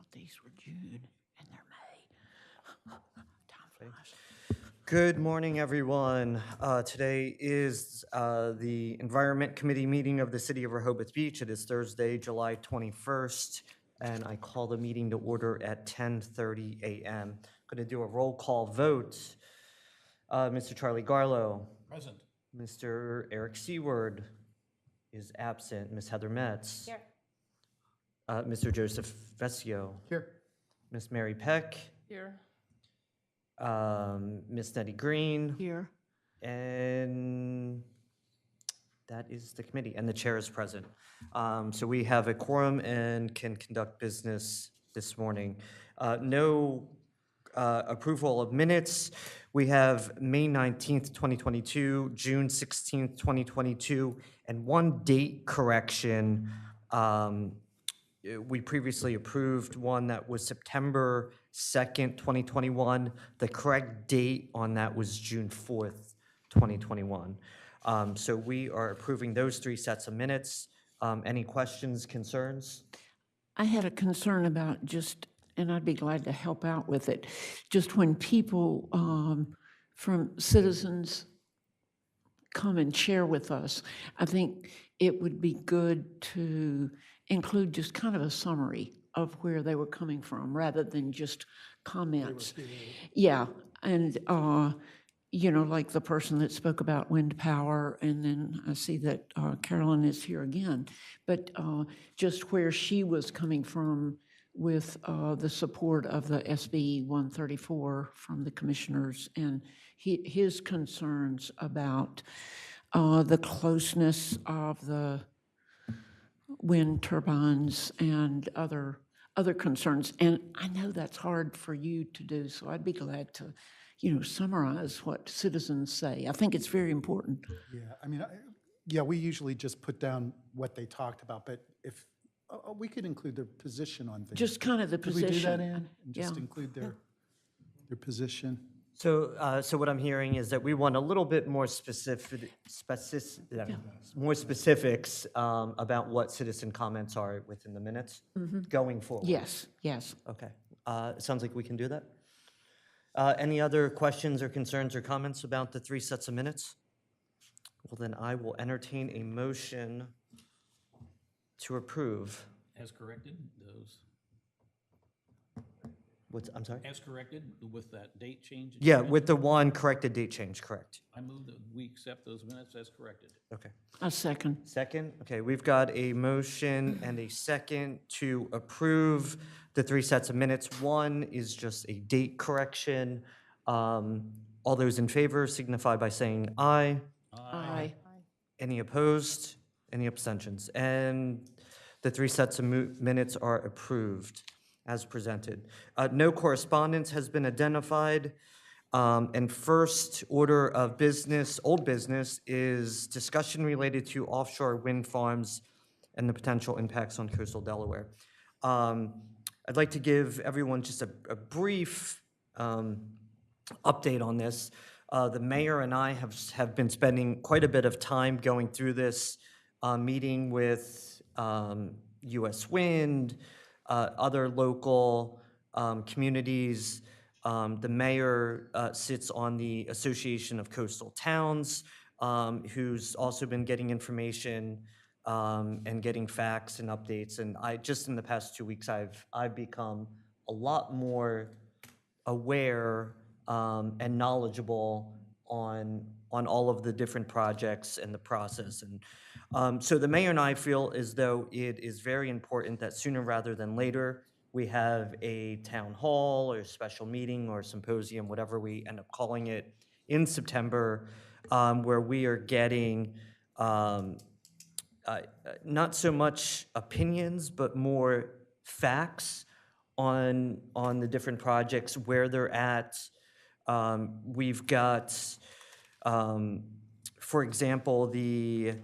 thought these were June and they're May. Time flies. Good morning, everyone. Today is the Environment Committee meeting of the City of Rehoboth Beach. It is Thursday, July 21st, and I call the meeting to order at 10:30 a.m. I'm going to do a roll call vote. Mr. Charlie Garlow. Present. Mr. Eric Seward is absent. Ms. Heather Metz. Here. Mr. Joseph Vescio. Here. Ms. Mary Peck. Here. Ms. Nettie Green. Here. And that is the committee, and the chair is present. So we have a quorum and can conduct business this morning. No approval of minutes. We have May 19th, 2022, June 16th, 2022, and one date correction. We previously approved one that was September 2nd, 2021. The correct date on that was June 4th, 2021. So we are approving those three sets of minutes. Any questions, concerns? I had a concern about just, and I'd be glad to help out with it, just when people from citizens come and share with us, I think it would be good to include just kind of a summary of where they were coming from rather than just comments. Yeah, and you know, like the person that spoke about wind power, and then I see that Carolyn is here again, but just where she was coming from with the support of the SB 134 from the commissioners and his concerns about the closeness of the wind turbines and other concerns. And I know that's hard for you to do, so I'd be glad to, you know, summarize what citizens say. I think it's very important. Yeah, I mean, yeah, we usually just put down what they talked about, but if, we could include their position on things. Just kind of the Could position. we do that, Ann? And just Yeah. include their position? So, so what I'm hearing is that we want a little bit more more specifics about what citizen comments are within the minutes going forward. Yes, yes. Okay. It sounds like we can do that. Any other questions or concerns or comments about the three sets of minutes? Well, then I will entertain a motion to approve. As corrected, those, I'm sorry? as corrected with that date change? that you Yeah, mentioned? with the one corrected date change, correct. I move that we accept those minutes as corrected. Okay. A second. Second, okay, we've got a motion and a second to approve the three sets of minutes. One is just a date correction. All those in favor signify by saying aye. Aye. Any opposed? Any abstentions? And the three sets of minutes are approved as presented. No correspondence has been identified. And first order of business, old business, is discussion related to offshore wind farms and the potential impacts on coastal Delaware. I'd like to give everyone just a brief update on this. The mayor and I have been spending quite a bit of time going through this, meeting with U.S. Wind, other local communities. The mayor sits on the Association of Coastal Towns, who's also been getting information and getting facts and updates. And just in the past 2 weeks, I've become a lot more aware and knowledgeable on all of the different projects and the process. And so the mayor and I feel as though it is very important that sooner rather than later, we have a town hall or a special meeting or symposium, whatever we end up calling it, in September, where we are getting not so much opinions, but more facts on the different projects, where they're at. We've got, for example, the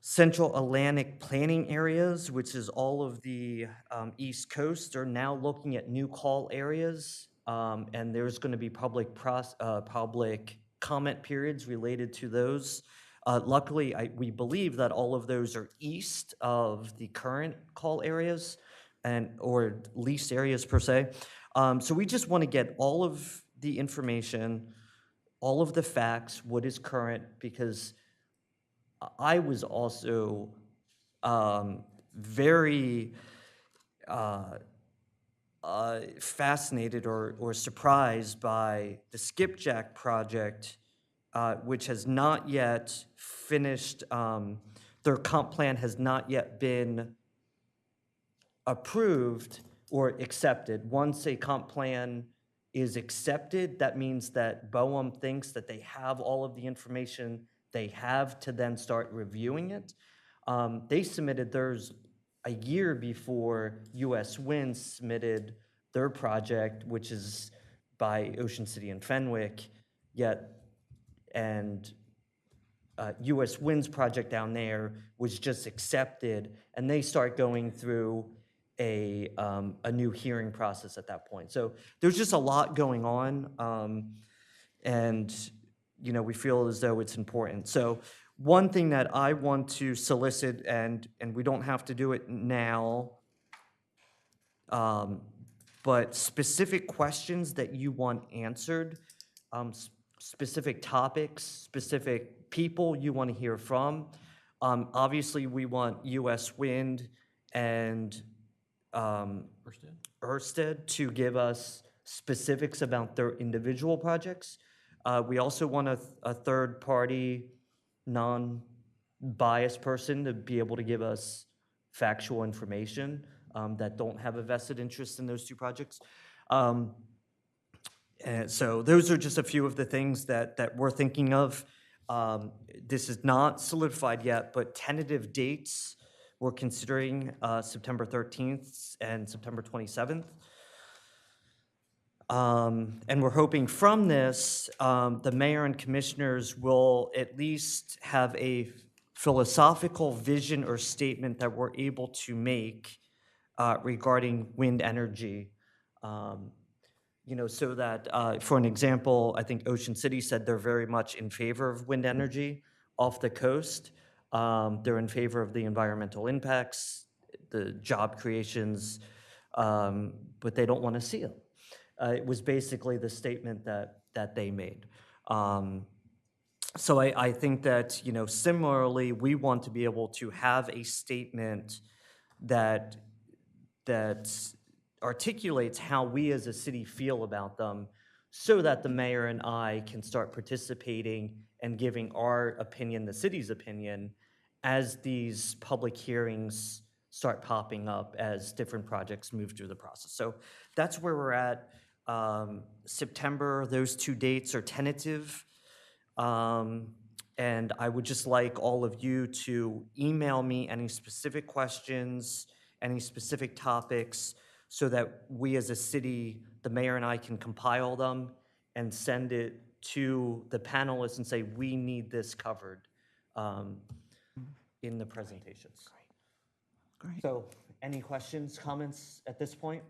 Central Atlantic planning areas, which is all of the East Coast, are now looking at new call areas, and there's going to be public comment periods related to those. Luckily, we believe that all of those are east of the current call areas, or leased areas per se. So we just want to get all of the information, all of the facts, what is current, because I was also very fascinated or surprised by the Skipjack project, which has not yet finished, their comp plan has not yet been approved or accepted. Once a comp plan is accepted, that means that BOEM thinks that they have all of the information they have to then start reviewing it. They submitted theirs a year before US Wind submitted their project, which is by Ocean City and Fenwick, and US Wind's project down there was just accepted, and they start going through a new hearing process at that point. So there's just a lot going on, and we feel as though it's important. So one thing that I want to solicit, and we don't have to do it now, but specific questions that you want answered, specific topics, specific people you want to hear from. Obviously, we want US Wind and Ørsted to give us specifics about their individual projects. We also want a third-party, non-biased person to be able to give us factual information that don't have a vested interest in those two projects. And so those are just a few of the things that we're thinking of. This is not solidified yet, but tentative dates, we're considering September 13th and September 27th. And we're hoping from this, the mayor and commissioners will at least have a philosophical vision or statement that we're able to make regarding wind energy. So that, for an example, I think Ocean City said they're very much in favor of wind energy off the coast. They're in favor of the environmental impacts, the job creations, but they don't want to see it. It was basically the statement that they made. So I think that, similarly, we want to be able to have a statement that articulates how we as a city feel about them, so that the mayor and I can start participating and giving our opinion, the city's opinion, as these public hearings start popping up as different projects move through the process. So that's where we're at. September, those two dates are tentative. And I would just like all of you to email me any specific questions, any specific topics, so that we as a city, the mayor and I, can compile them and send it to the panelists and say, we need this covered in the presentations. Great. So any questions, comments at this point?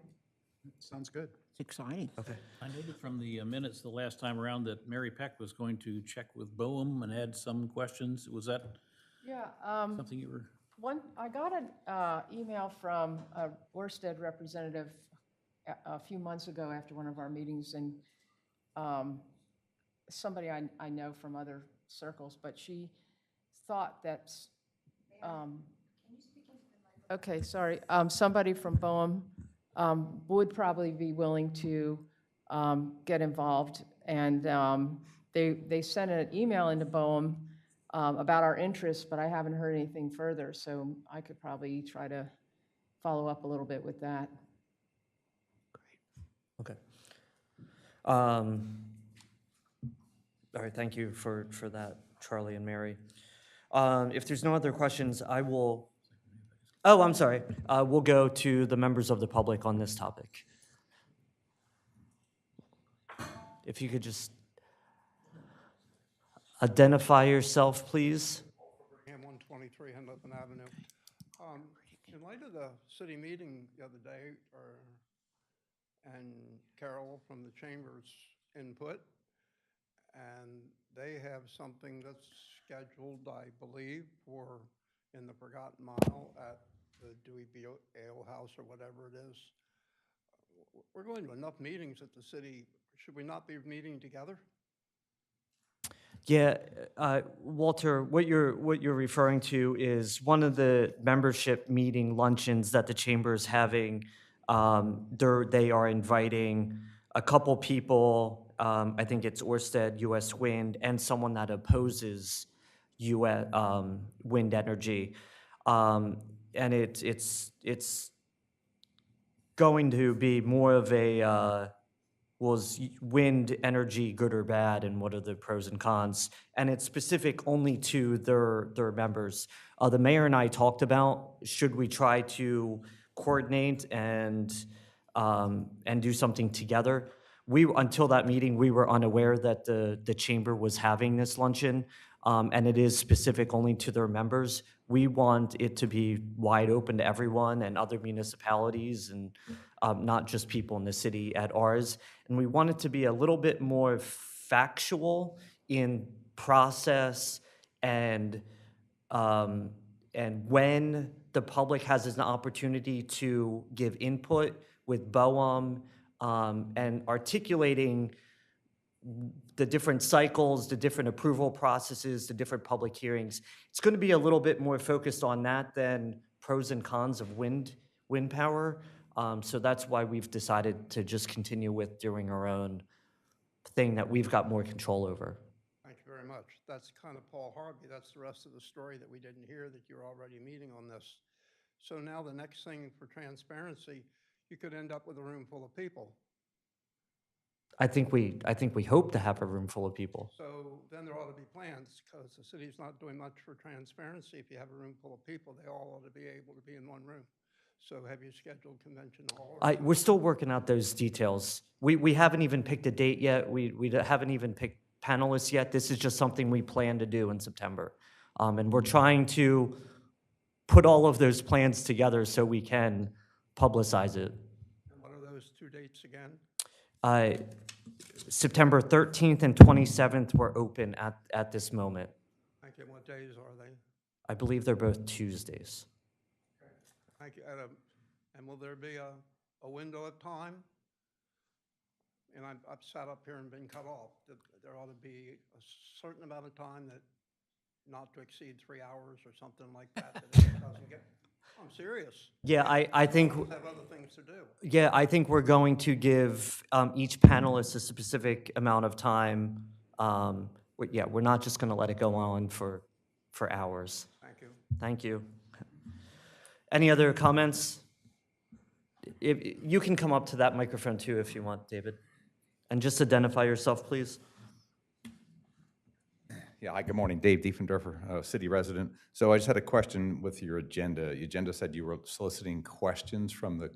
Sounds good. It's exciting. Okay. I noted from the minutes the last time around that Mary Peck was going to check with BOEM and add some questions. Was that Yeah, something you were? I got an email from a Ørsted representative a few months ago after one of our meetings, and somebody I know from other circles, but she thought that, okay, sorry, somebody from BOEM would probably be willing to get involved, and they sent an email into BOEM about our interests, but I haven't heard anything further, so I could probably try to follow up a little bit with that. Okay. All right, thank you for that, Charlie and Mary. If there's no other questions, I will, oh, I'm sorry. We'll go to the members of the public on this topic. If you could just identify yourself, please. Abraham, 123 Henlopen Avenue. In light of the city meeting the other day, and Carol from the Chamber's input, and they have something that's scheduled, I believe, in the Forgotten Mile at the Dewey Ale House or whatever it is. We're going to enough meetings at the city. Should we not be meeting together? Yeah, Walter, what you're referring to is one of the membership meeting luncheons that the chamber is having. They are inviting a couple people, I think it's Ørsted, U.S. Wind, and someone that opposes U.S. Wind energy. And it's going to be more of a, was wind energy good or bad, and what are the pros and cons? And it's specific only to their members. The mayor and I talked about, should we try to coordinate and do something together? Until that meeting, we were unaware that the chamber was having this luncheon, and it is specific only to their members. We want it to be wide open to everyone and other municipalities, and not just people in the city at ours. And we want it to be a little bit more factual in process and when the public has an opportunity to give input with BOEM, and articulating the different cycles, the different approval processes, the different public hearings. It's going to be a little bit more focused on that than pros and cons of wind power. So that's why we've decided to just continue with doing our own thing that we've got more control over. Thank you very much. That's kind of Paul Harvey. That's the rest of the story that we didn't hear, that you're already meeting on this. So now the next thing for transparency, you could end up with a room full of people. I think we hope to have a room full of people. So then there ought to be plans, because the city's not doing much for transparency. If you have a room full of people, they all ought to be able to be in one room. So have you scheduled convention hall? We're still working out those details. We haven't even picked a date yet. We haven't even picked panelists yet. This is just something we plan to do in September. And we're trying to put all of those plans together so we can publicize it. And what are those two dates again? September 13th and 27th were open at this moment. Thank you. What days are they? I believe they're both Tuesdays. Thank you. And will there be a window of time? And I've sat up here and been cut off. There ought to be a certain amount of time that not to exceed 3 hours or something like that. That it doesn't get. I'm serious. Yeah, I think. We have other things to do. Yeah, I think we're going to give each panelist a specific amount of time. We're not just going to let it go on for hours. Thank you. Thank you. Any other comments? You can come up to that microphone too if you want, David. And just identify yourself, please. Yeah, hi, good morning. Dave Diefendorfer, city resident. So I just had a question with your agenda. Your agenda said you were soliciting questions from the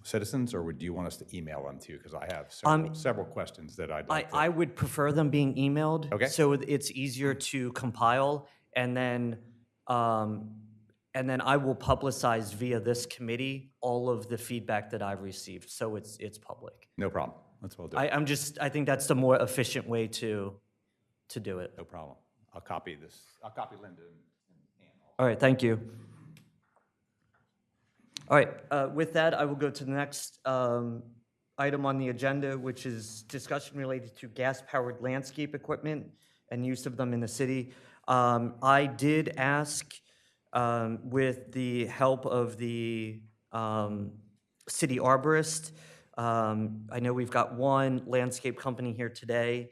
citizens, or do you want us to email them to you? Because I have several questions that I'd like to. I would prefer them being emailed. Okay. So it's easier to compile, and then I will publicize via this committee all of the feedback that I've received, so it's public. No problem. That's what I'll do. I think that's the more efficient way to do it. No problem. I'll copy this. I'll copy Linda and Ann. All right, thank you. All right, with that, I will go to the next item on the agenda, which is discussion related to gas-powered landscape equipment and use of them in the city. I did ask, with the help of the city arborist, I know we've got one landscape company here today.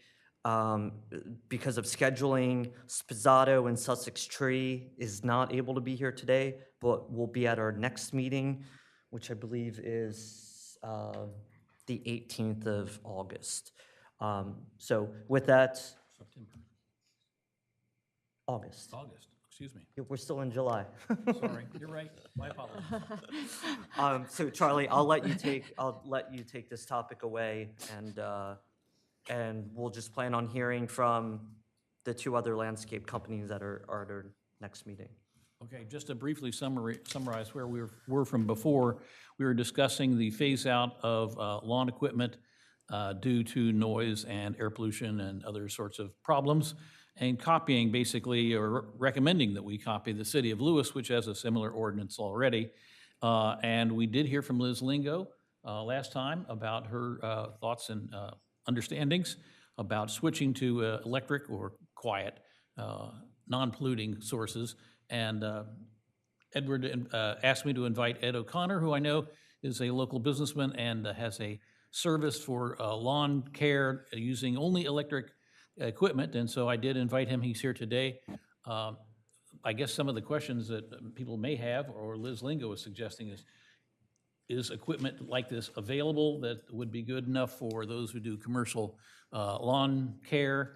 Because of scheduling, Spizzato and Sussex Tree is not able to be here today, but will be at our next meeting, which I believe is the 18th of August. So with that, September. August. August, excuse me. We're still in July. Sorry, you're right. My apologies. So Charlie, I'll let you take this topic away, and we'll just plan on hearing from the two other landscape companies that are at our next meeting. Okay, just to briefly summarize where we were from before, we were discussing the phase-out of lawn equipment due to noise and air pollution and other sorts of problems. and copying basically, or recommending that we copy the city of Lewis, which has a similar ordinance already. And we did hear from Liz Lingo last time about her thoughts and understandings about switching to electric or quiet, non-polluting sources. And Edward asked me to invite Ed O'Connor, who I know is a local businessman and has a service for lawn care using only electric equipment, and so I did invite him. He's here today. I guess some of the questions that people may have, or Liz Lingo is suggesting, is equipment like this available that would be good enough for those who do commercial lawn care?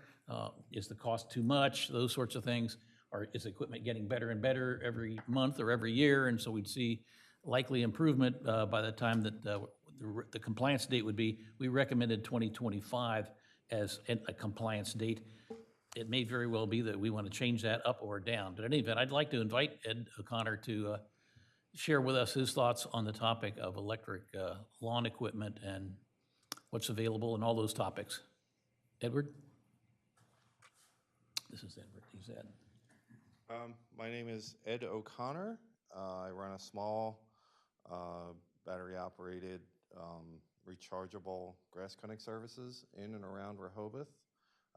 Is the cost too much? Those sorts of things. Or is equipment getting better and better every month or every year? And so we'd see likely improvement by the time that the compliance date would be. We recommended 2025 as a compliance date. It may very well be that we want to change that up or down. But in any event, I'd like to invite Ed O'Connor to share with us his thoughts on the topic of electric lawn equipment and what's available and all those topics. Edward? This is Edward. He's Ed. My name is Ed O'Connor. I run a small battery-operated rechargeable grass cutting services in and around Rehoboth.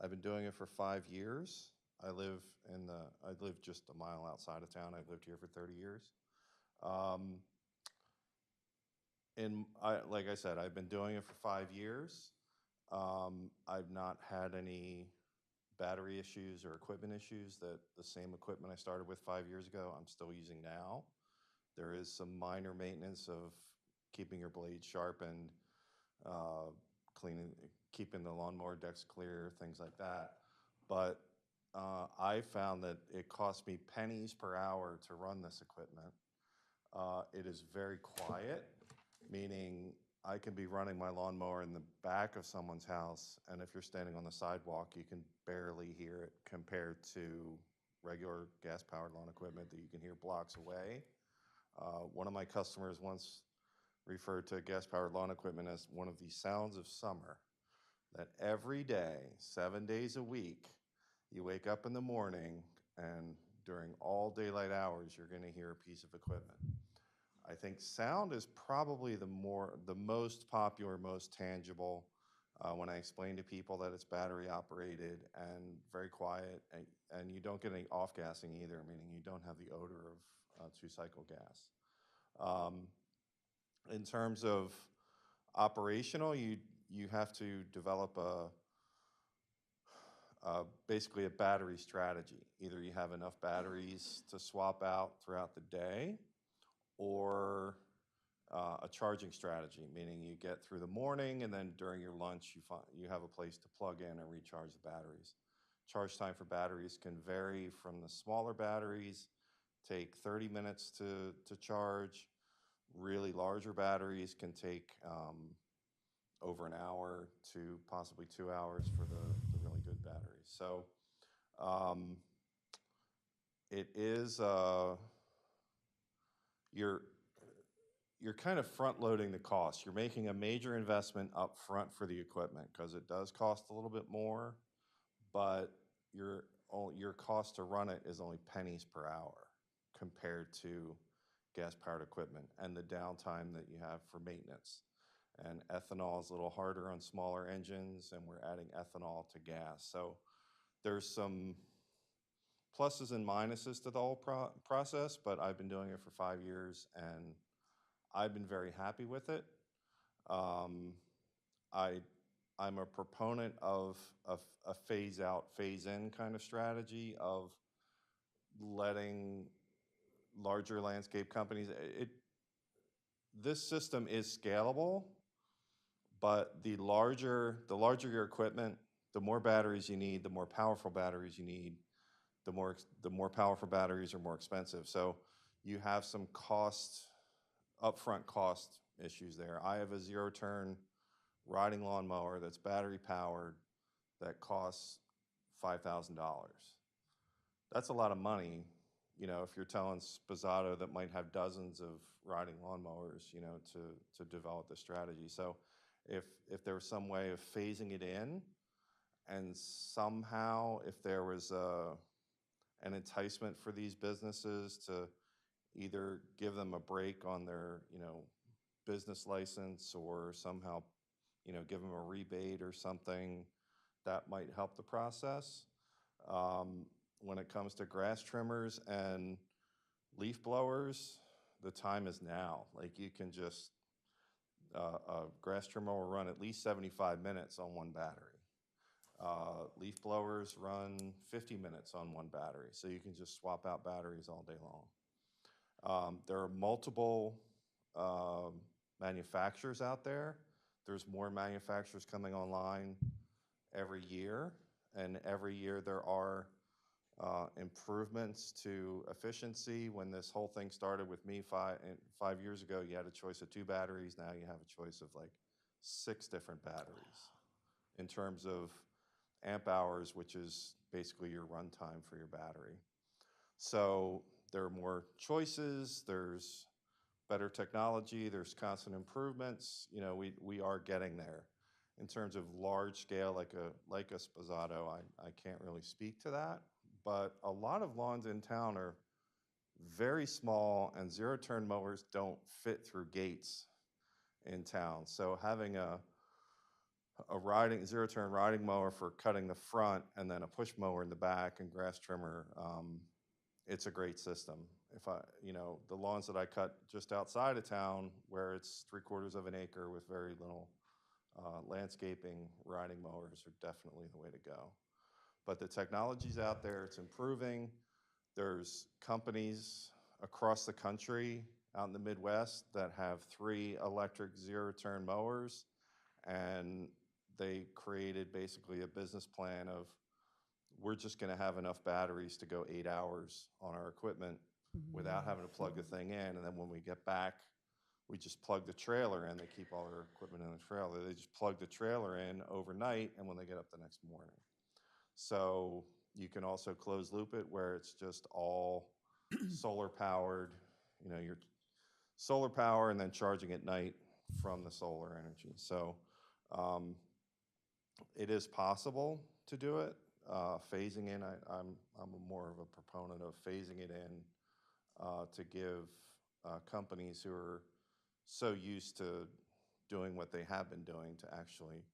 I've been doing it for 5 years. I live just a mile outside of town. I've lived here for 30 years. Like I said, I've been doing it for 5 years. I've not had any battery issues or equipment issues. That the same equipment I started with 5 years ago, I'm still using now. There is some minor maintenance of keeping your blades sharpened, keeping the lawnmower decks clear, things like that. But I found that it cost me pennies per hour to run this equipment. It is very quiet, meaning I can be running my lawnmower in the back of someone's house, and if you're standing on the sidewalk, you can barely hear it compared to regular gas-powered lawn equipment that you can hear blocks away. One of my customers once referred to gas-powered lawn equipment as one of the sounds of summer, that every day, 7 days a week, you wake up in the morning and during all daylight hours, you're going to hear a piece of equipment. I think sound is probably the most popular, most tangible when I explain to people that it's battery operated and very quiet, and you don't get any off-gassing either, meaning you don't have the odor of two-cycle gas. In terms of operational, you have to develop basically a battery strategy. Either you have enough batteries to swap out throughout the day, or a charging strategy, meaning you get through the morning and then during your lunch you have a place to plug in and recharge the batteries. Charge time for batteries can vary from the smaller batteries, take 30 minutes to charge. Really larger batteries can take over an hour to possibly 2 hours for the really good batteries. So it is you're kind of front-loading the cost. You're making a major investment up front for the equipment because it does cost a little bit more, but your cost to run it is only pennies per hour compared to gas-powered equipment and the downtime that you have for maintenance. And ethanol is a little harder on smaller engines, and we're adding ethanol to gas. So there's some pluses and minuses to the whole process, but I've been doing it for 5 years, and I've been very happy with it. I'm a proponent of a phase-out, phase-in kind of strategy of letting larger landscape companies. This system is scalable, but the larger your equipment, the more batteries you need, the more powerful batteries you need, the more powerful batteries are more expensive. So you have some upfront cost issues there. I have a zero-turn riding lawnmower that's battery powered that costs $5,000. That's a lot of money, if you're telling Sposato that might have dozens of riding lawnmowers, to develop the strategy. So if there was some way of phasing it in And somehow, if there was an enticement for these businesses to either give them a break on their, business license, or somehow, give them a rebate or something, that might help the process. When it comes to grass trimmers and leaf blowers, the time is now. Like, you can just, a grass trimmer will run at least 75 minutes on one battery. Leaf blowers run 50 minutes on one battery, so you can just swap out batteries all day long. There are multiple manufacturers out there. There's more manufacturers coming online every year, and every year there are improvements to efficiency. When this whole thing started with me 5 years ago, you had a choice of 2 batteries. Now you have a choice of like 6 different batteries in terms of amp hours, which is basically your runtime for your battery. So there are more choices, there's better technology, there's constant improvements. We are getting there. In terms of large scale, like a Sposato, I can't really speak to that, but a lot of lawns in town are very small, and zero-turn mowers don't fit through gates in town. So having a zero-turn riding mower for cutting the front, and then a push mower in the back, and grass trimmer, it's a great system. The lawns that I cut just outside of town, where it's 3/4 of an acre with very little landscaping, riding mowers are definitely the way to go. But the technology's out there, it's improving. There's companies across the country, out in the Midwest, that have 3 electric zero-turn mowers, and they created basically a business plan of, we're just going to have enough batteries to go 8 hours on our equipment without having to plug the thing in. And then when we get back, we just plug the trailer in. They keep all their equipment in the trailer. They just plug the trailer in overnight, and when they get up the next morning. So you can also close loop it, where it's just all solar powered, your solar power, and then charging at night from the solar energy. So it is possible to do it. Phasing in, I'm more of a proponent of phasing it in to give companies who are so used to doing what they have been doing to actually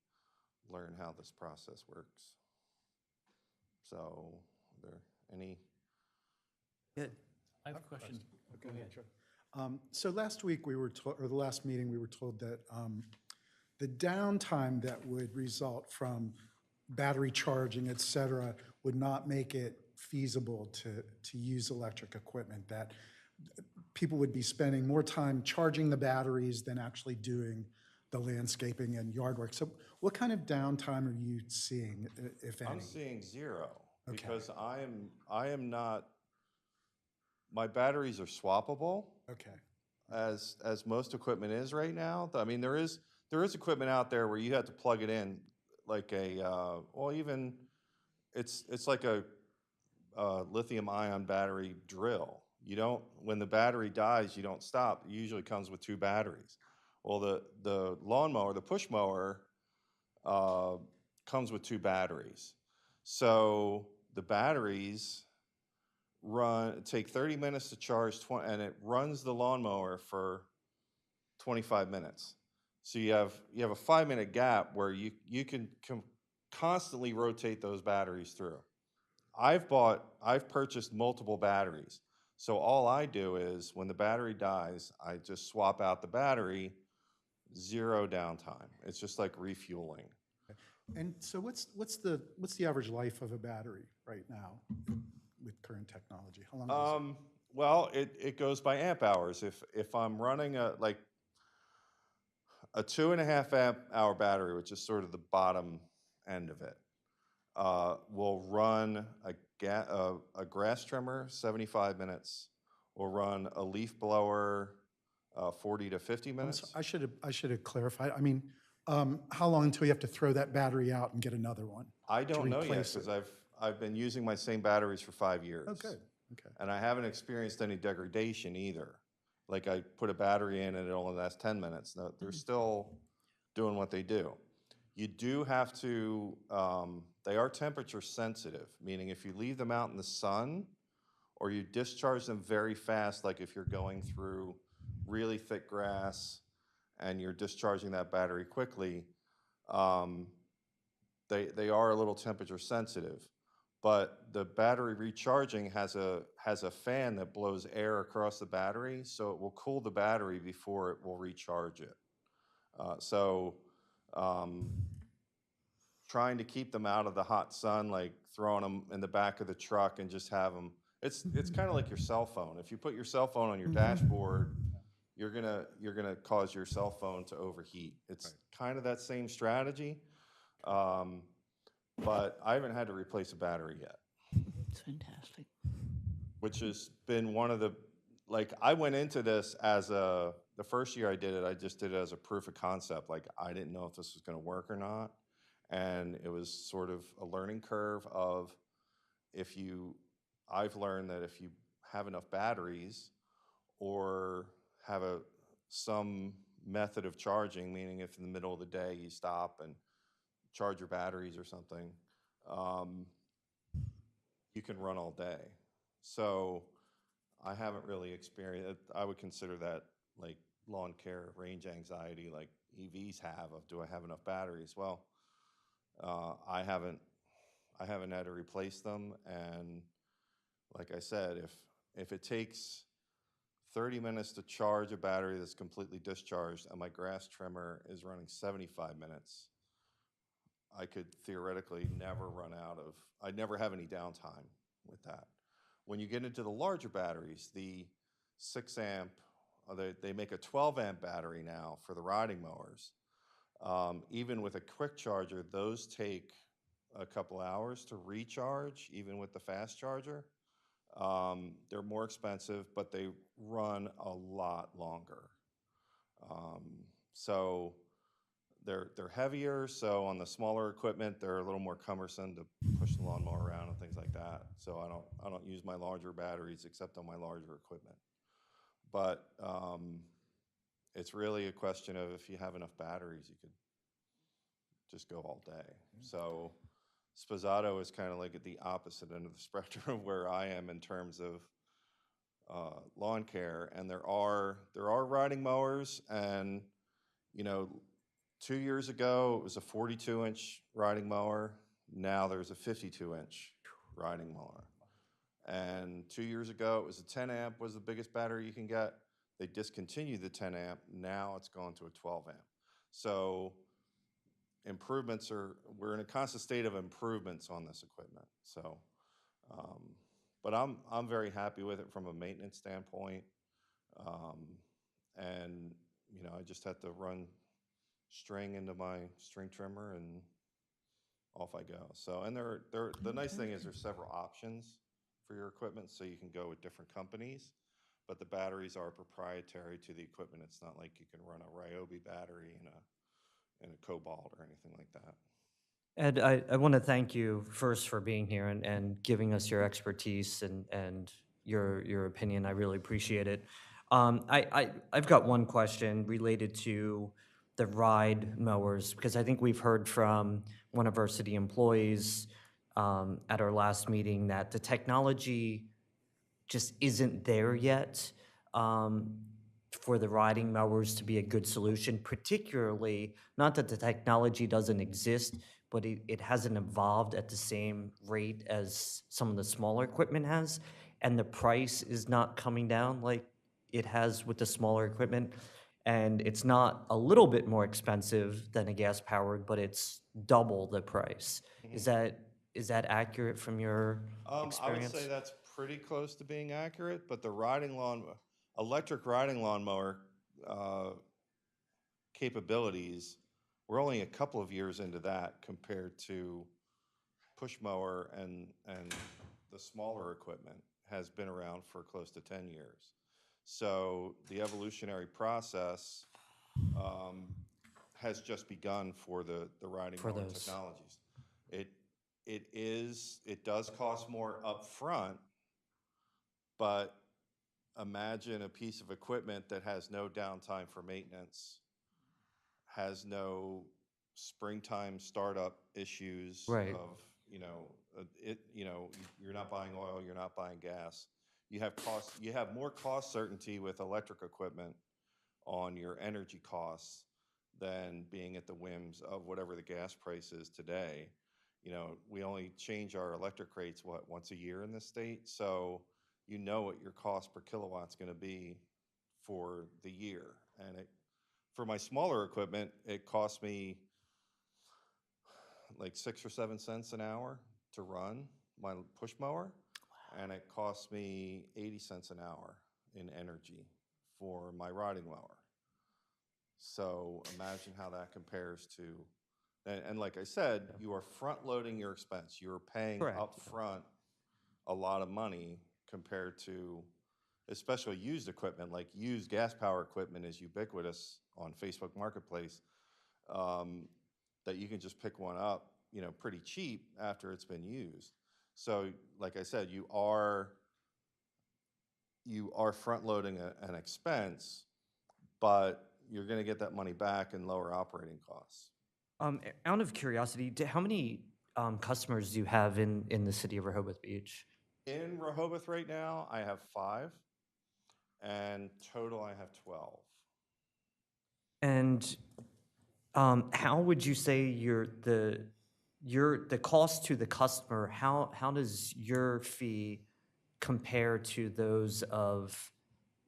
learn how this process works. So, are there any? Good. I have a question. Go ahead. So last week we were told, or the last meeting, we were told that the downtime that would result from battery charging, et cetera, would not make it feasible to use electric equipment, that people would be spending more time charging the batteries than actually doing the landscaping and yard work. So what kind of downtime are you seeing, if any? I'm seeing 0, because I am not, my batteries are swappable. Okay. As most equipment is right now. I mean, there is equipment out there where you have to plug it in, like it's like a lithium-ion battery drill. You don't, when the battery dies, you don't stop. It usually comes with 2 batteries. Well, the lawnmower, the push mower, comes with 2 batteries. So the batteries take 30 minutes to charge, and it runs the lawnmower for 25 minutes. So you have a 5-minute gap where you can constantly rotate those batteries through. I've purchased multiple batteries. So all I do is, when the battery dies, I just swap out the battery, 0 downtime. It's just like refueling. And so what's the average life of a battery right now with current technology? How long does it? Well, it goes by amp hours. If I'm running a 2.5 amp hour battery, which is sort of the bottom end of it, will run a grass trimmer 75 minutes, will run a leaf blower 40 to 50 minutes. I should have clarified. I mean, how long until you have to throw that battery out and get another one? I don't know yet, replace because I've been using my same batteries for 5 years. Oh, good. Okay. And I haven't experienced any degradation either. Like, I put a battery in and it only lasts 10 minutes. No, they're still doing what they do. You do have to They are temperature sensitive, meaning if you leave them out in the sun or you discharge them very fast, like if you're going through really thick grass and you're discharging that battery quickly, they are a little temperature sensitive. But the battery recharging has a fan that blows air across the battery, so it will cool the battery before it will recharge it. Trying to keep them out of the hot sun, like throwing them in the back of the truck and just have them, it's kind of like your cell phone. If you put your cell phone on your dashboard, you're gonna cause your cell phone to overheat. It's kind of that same strategy, but I haven't had to replace a battery yet, It's fantastic. which has been one of the, like, I went into this as the first year I did it, I just did it as a proof of concept. Like, I didn't know if this was gonna work or not. And it was sort of a learning curve of I've learned that if you have enough batteries or have some method of charging, meaning if in the middle of the day you stop and charge your batteries or something, you can run all day. So I haven't really experienced, I would consider that like lawn care range anxiety like EVs have of, do I have enough batteries? Well, I haven't had to replace them, and like I said, if it takes 30 minutes to charge a battery that's completely discharged and my grass trimmer is running 75 minutes, I could theoretically never I'd never have any downtime with that. When you get into the larger batteries, the 6 amp, they make a 12 amp battery now for the riding mowers. Even with a quick charger, those take a couple hours to recharge, even with the fast charger. They're more expensive, but they run a lot longer. So they're heavier, so on the smaller equipment, they're a little more cumbersome to push the lawnmower around and things like that. So I don't use my larger batteries except on my larger equipment. But it's really a question of if you have enough batteries, you could just go all day. So Sposato is kind of like at the opposite end of the spectrum of where I am in terms of lawn care. And there are riding mowers, and 2 years ago it was a 42-inch riding mower. Now there's a 52-inch riding mower. And 2 years ago it was a 10 amp was the biggest battery you can get. They discontinued the 10 amp. Now it's gone to a 12 amp. So we're in a constant state of improvements on this equipment. So, but I'm very happy with it from a maintenance standpoint. And I just have to run string into my string trimmer and off I go. So, and the nice thing is there's several options for your equipment, so you can go with different companies, but the batteries are proprietary to the equipment. It's not like you can run a Ryobi battery in a Cobalt or anything like that. Ed, I want to thank you first for being here and giving us your expertise and your opinion. I really appreciate it. I've got one question related to the ride mowers, because I think we've heard from one of our city employees at our last meeting that the technology just isn't there yet for the riding mowers to be a good solution, particularly, not that the technology doesn't exist, but it hasn't evolved at the same rate as some of the smaller equipment has, and the price is not coming down like it has with the smaller equipment. And it's not a little bit more expensive than a gas-powered, but it's double the price. Is that accurate from your experience? I would say that's pretty close to being accurate, but the electric riding lawnmower capabilities, we're only a couple of years into that compared to push mower, and the smaller equipment has been around for close to 10 years. So the evolutionary process has just begun for the riding mower technologies. It does cost more upfront, but imagine a piece of equipment that has no downtime for maintenance, has no springtime startup issues Right. of you're not buying oil, you're not buying gas. You have more cost certainty with electric equipment on your energy costs than being at the whims of whatever the gas price is today. We only change our electric rates, once a year in this state? So you know what your cost per kilowatt's gonna be for the year. And for my smaller equipment, it costs me like 6 or 7 cents an hour to run my push mower. And it costs me 80 cents an hour in energy for my riding mower. So imagine how that compares to, and like I said, you are front loading your expense. You're paying Correct. upfront a lot of money compared to, especially used equipment, like used gas power equipment is ubiquitous on Facebook Marketplace, that you can just pick one up, pretty cheap after it's been used. So like I said, you are front loading an expense, but you're going to get that money back in lower operating costs. Out of curiosity, how many customers do you have in the city of Rehoboth Beach? In Rehoboth right now, I have 5, and total I have 12. And how would you say the cost to the customer, how does your fee compare to those of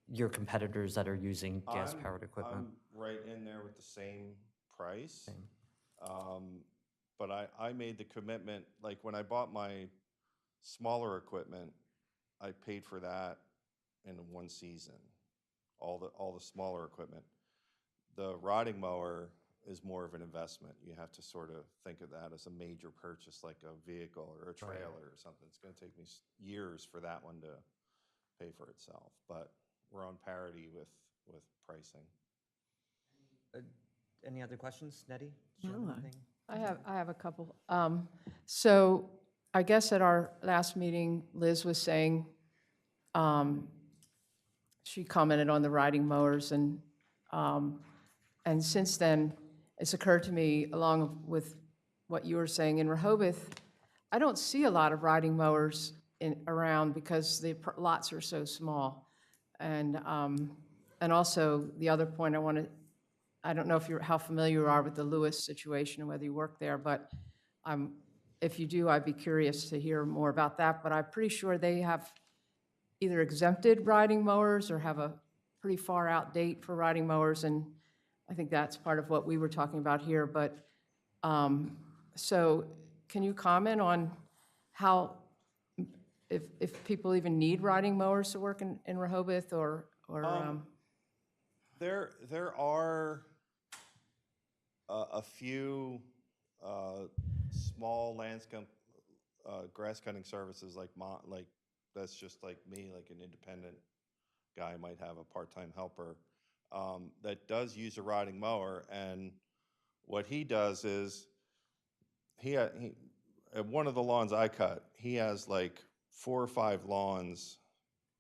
your competitors that are using gas-powered equipment? I'm right in there with the same price. But I made the commitment, like when I bought my smaller equipment, I paid for that in one season, all the smaller equipment. The riding mower is more of an investment. You have to sort of think of that as a major purchase, like a vehicle or a trailer or something. It's going to take me years for that one to pay for itself, but we're on parity with pricing. Any other questions, Nettie? No. I have a couple. So I guess at our last meeting, Liz was saying, she commented on the riding mowers, and since then, it's occurred to me, along with what you were saying, in Rehoboth, I don't see a lot of riding mowers around because the lots are so small. And also, the other point I don't know how familiar you are with the Lewis situation and whether you work there, but if you do, I'd be curious to hear more about that. But I'm pretty sure they have either exempted riding mowers or have a pretty far out date for riding mowers, and I think that's part of what we were talking about here. But so can you comment on how, if people even need riding mowers to work in Rehoboth, or There are a few small landscape grass cutting services, like that's just like me, like an independent guy might have a part-time helper that does use a riding mower. And what he does is at one of the lawns I cut, he has like 4 or 5 lawns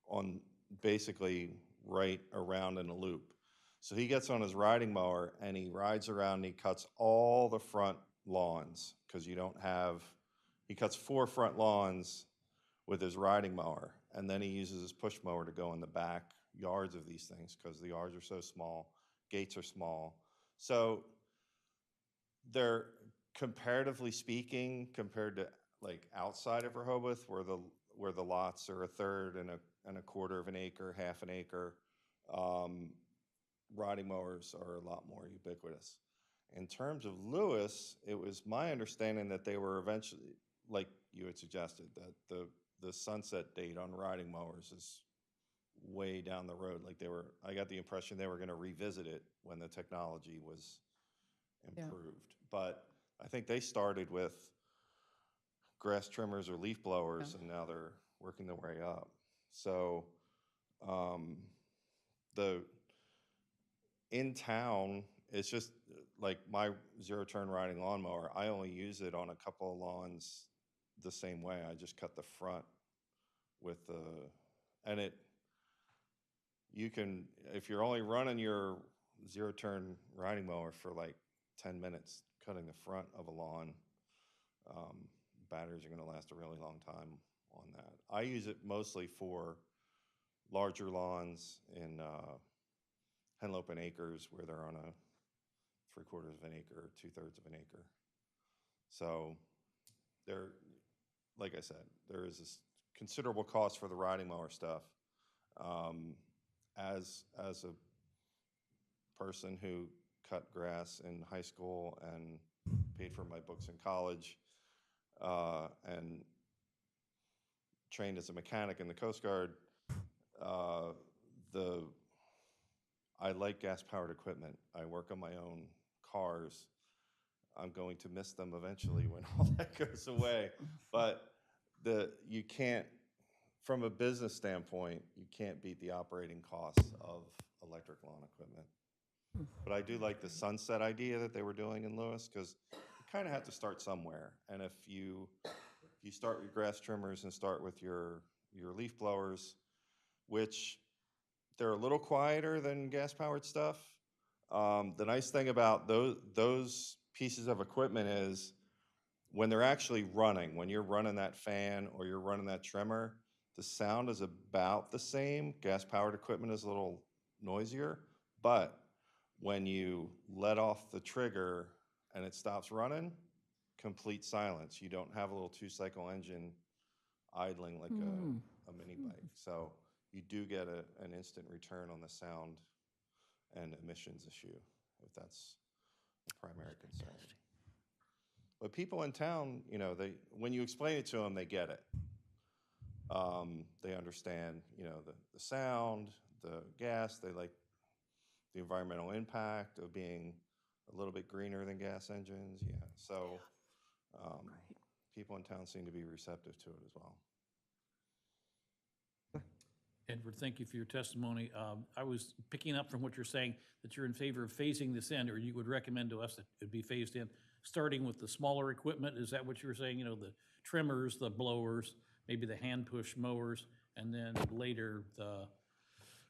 on basically right around in a loop. So he gets on his riding mower and he rides around and he cuts all the front lawns, because he cuts 4 front lawns with his riding mower, and then he uses his push mower to go in the back yards of these things, because the yards are so small, gates are small. So they're, comparatively speaking, compared to like outside of Rehoboth, where the lots are 1/3 and a quarter of an acre, half an acre, riding mowers are a lot more ubiquitous. In terms of Lewis, it was my understanding that they were eventually, like you had suggested, that the sunset date on riding mowers is way down the road. Like I got the impression they were going to revisit it when the technology was improved. But I think they started with grass trimmers or leaf blowers, and now they're working their way up. So in town, it's just like my zero-turn riding lawnmower. I only use it on a couple of lawns the same way. I just cut the front with you can, if you're only running your zero-turn riding mower for like 10 minutes, cutting the front of a lawn, batteries are gonna last a really long time on that. I use it mostly for larger lawns in Henlope and Acres where they're on a 3/4 of an acre or 2/3 of an acre. So there, like I said, there is this considerable cost for the riding mower stuff. As a person who cut grass in high school and paid for my books in college, and trained as a mechanic in the Coast Guard, I like gas-powered equipment. I work on my own cars. I'm going to miss them eventually when all that goes away. But you can't, from a business standpoint, you can't beat the operating costs of electric lawn equipment. But I do like the sunset idea that they were doing in Lewis, because you kind of have to start somewhere. And if you start with grass trimmers and start with your leaf blowers, which they're a little quieter than gas-powered stuff. The nice thing about those pieces of equipment is when they're actually running, when you're running that fan or you're running that trimmer, the sound is about the same. Gas-powered equipment is a little noisier, but when you let off the trigger and it stops running, complete silence. You don't have a little 2-cycle engine idling like a mini bike. So you do get an instant return on the sound and emissions issue, if that's a primary concern. But people in town, you know, when you explain it to them, they get it. They understand, you know, the sound, the gas. They like the environmental impact of being a little bit greener than gas engines. Yeah, so people in town seem to be receptive to it as well. Edward, thank you for your testimony. I was picking up from what you're saying that you're in favor of phasing this in, or you would recommend to us that it be phased in, starting with the smaller equipment. Is that what you were saying? You know, the trimmers, the blowers, maybe the hand push mowers, and then later the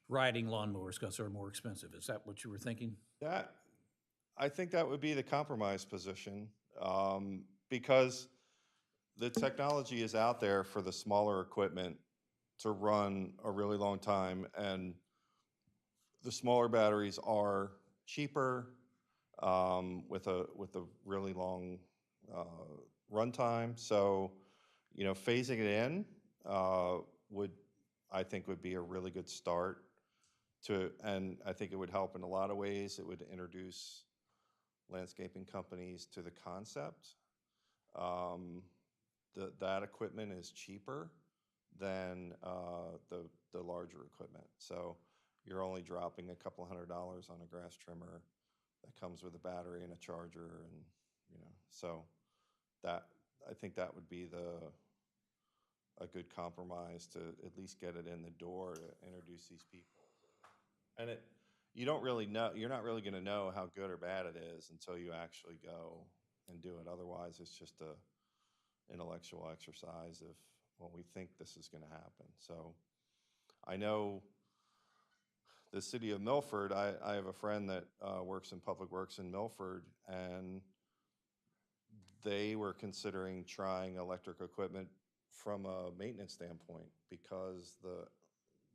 riding lawnmowers because they're more expensive. Is that what you were thinking? I think that would be the compromise position, because the technology is out there for the smaller equipment to run a really long time, and the smaller batteries are cheaper with a really long runtime. So, you know, phasing it in I think would be a really good start and I think it would help in a lot of ways. It would introduce landscaping companies to the concept. That equipment is cheaper than the larger equipment. So you're only dropping a couple $100 on a grass trimmer that comes with a battery and a charger, and you know, so I think that would be a good compromise to at least get it in the door to introduce these people. And you don't really know, you're not really going to know how good or bad it is until you actually go and do it. Otherwise, it's just a intellectual exercise of, well, we think this is going to happen. So I know the city of Milford, I have a friend that works in public works in Milford, and they were considering trying electric equipment from a maintenance standpoint because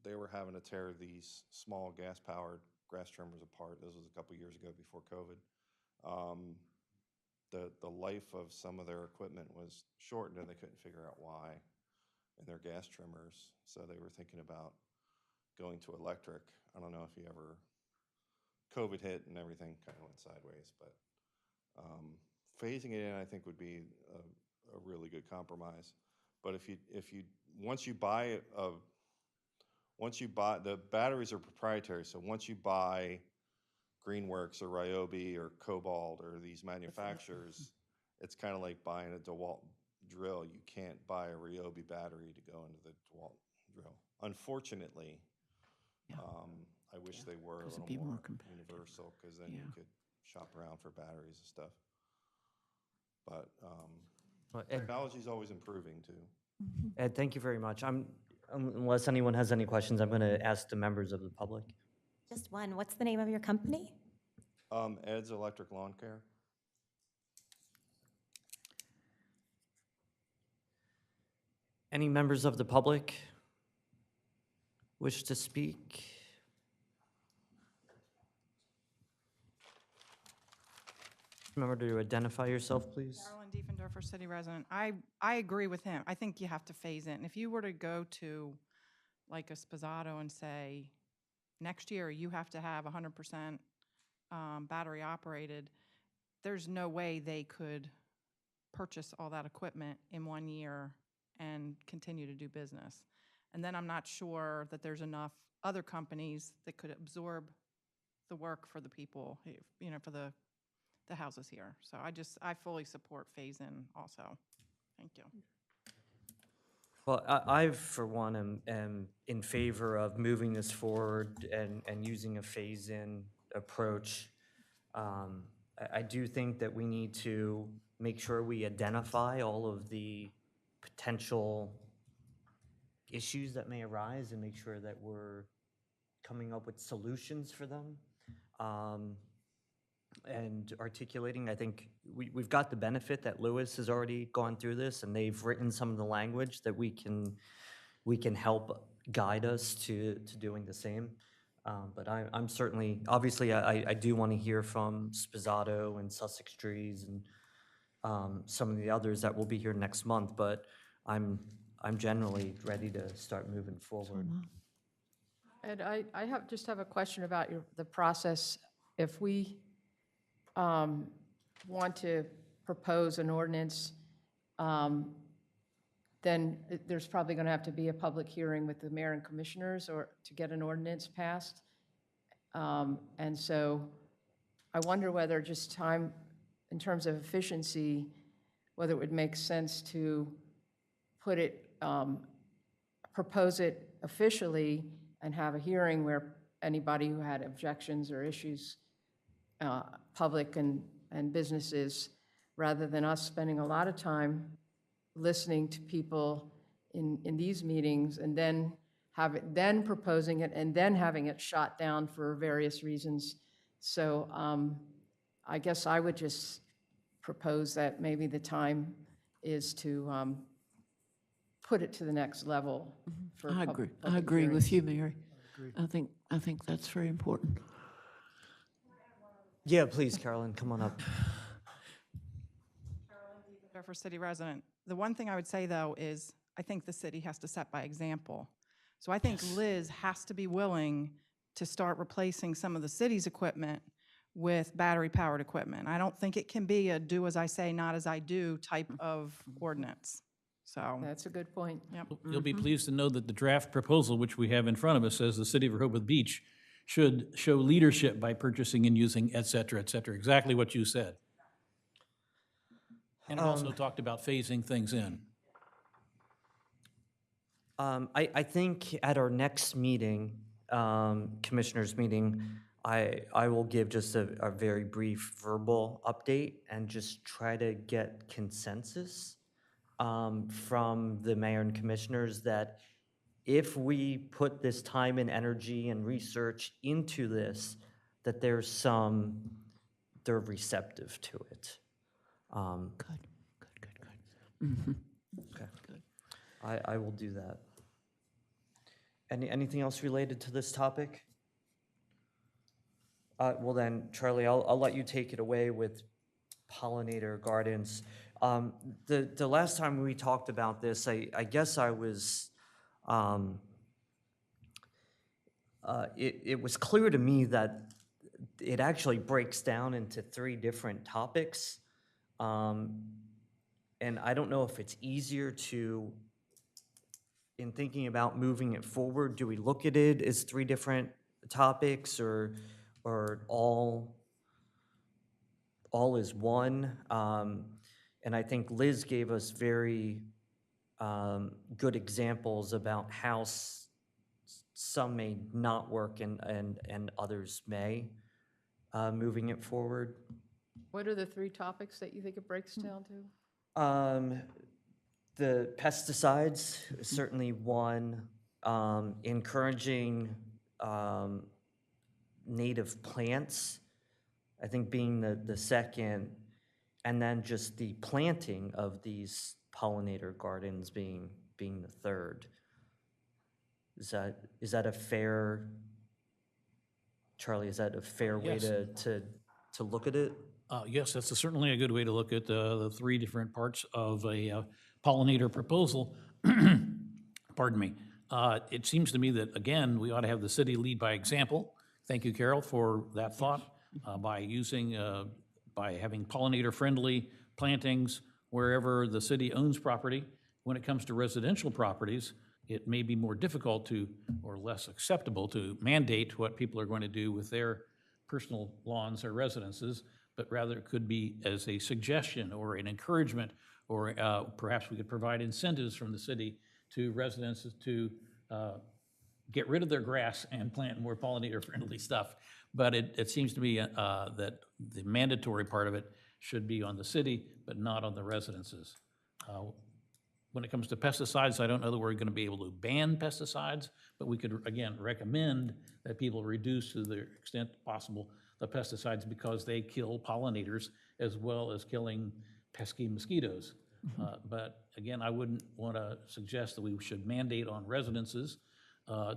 they were having to tear these small gas-powered grass trimmers apart. This was a couple years ago before COVID. The life of some of their equipment was shortened, and they couldn't figure out why in their gas trimmers. So they were thinking about going to electric. I don't know if you ever, COVID hit and everything kind of went sideways, but phasing it in, I think, would be a really good compromise. But once you buy, the batteries are proprietary, so once you buy Greenworks or Ryobi or Cobalt or these manufacturers, it's kind of like buying a DeWalt drill. You can't buy a Ryobi battery to go into the DeWalt drill. Unfortunately, I wish they were a little more universal, because then you could shop around for batteries and stuff. But technology is always improving too. Ed, thank you very much. Unless anyone has any questions, I'm going to ask the members of the public. Just one. What's the name of your company? Ed's Electric Lawn Care. Any members of the public wish to speak? Remember to identify yourself, please. Carolyn Diefendorfer, city resident. I agree with him. I think you have to phase in. If you were to go to like a Sposato and say, next year you have to have 100% battery operated, there's no way they could purchase all that equipment in 1 year and continue to do business. And then I'm not sure that there's enough other companies that could absorb the work for the people, you know, for the houses here. So I fully support phase-in also. Thank you. Well, I for one, am in favor of moving this forward and using a phase-in approach. I do think that we need to make sure we identify all of the potential issues that may arise and make sure that we're coming up with solutions for them. And articulating, I think we've got the benefit that Lewis has already gone through this, and they've written some of the language that we can help guide us to doing the same. But I'm certainly, obviously, I do want to hear from Sposato and Sussex Trees and some of the others that will be here next month, but I'm generally ready to start moving forward. And I just have a question about the process. If we want to propose an ordinance, then there's probably going to have to be a public hearing with the mayor and commissioners or to get an ordinance passed. And so I wonder whether just time, in terms of efficiency, whether it would make sense to put it, propose it officially and have a hearing where anybody who had objections or issues, public and businesses, rather than us spending a lot of time listening to people in these meetings and then proposing it and then having it shot down for various reasons. So I guess I would just propose that maybe the time is to put it to the next level. For I agree. I public agree with hearings. you, Mary. I think that's very important. Yeah, please, Carolyn, come on up. For city resident. The one thing I would say, though, is I think the city has to set by example. So I think Liz has to be willing to start replacing some of the city's equipment with battery-powered equipment. I don't think it can be a do as I say, not as I do type of ordinance. So, That's a good point. yep. You'll be pleased to know that the draft proposal, which we have in front of us, says the city of Rehoboth Beach should show leadership by purchasing and using, et cetera, exactly what you said. And it also talked about phasing things in. I think at our next meeting, commissioners meeting, I will give just a very brief verbal update and just try to get consensus from the mayor and commissioners that if we put this time and energy and research into this, that they're receptive to it. Good. Okay. I will do that. Anything else related to this topic? Well then, Charlie, I'll let you take it away with pollinator gardens. The last time we talked about this, I guess I was, it was clear to me that it actually breaks down into 3 different topics. And I don't know if it's easier to, in thinking about moving it forward, do we look at it as 3 different topics or all is one? And I think Liz gave us very good examples about how some may not work and others may, moving it forward. What are the 3 topics that you think it breaks down to? The pesticides, certainly one, encouraging native plants, I think being the second, and then just the planting of these pollinator gardens being being the 3rd. Is that a fair, Charlie, is that a fair way Yes. to look at it? Yes, that's certainly a good way to look at the 3 different parts of a pollinator proposal. Pardon me. It seems to me that, again, we ought to have the city lead by example. Thank you, Carol, for that thought. By having pollinator-friendly plantings wherever the city owns property. When it comes to residential properties, it may be more difficult to, or less acceptable to mandate what people are going to do with their personal lawns or residences, but rather it could be as a suggestion or an encouragement, or perhaps we could provide incentives from the city to residents to get rid of their grass and plant more pollinator-friendly stuff. But it seems to me that the mandatory part of it should be on the city, but not on the residences. When it comes to pesticides, I don't know that we're going to be able to ban pesticides, but we could, again, recommend that people reduce to the extent possible the pesticides because they kill pollinators as well as killing pesky mosquitoes. But again, I wouldn't want to suggest that we should mandate on residences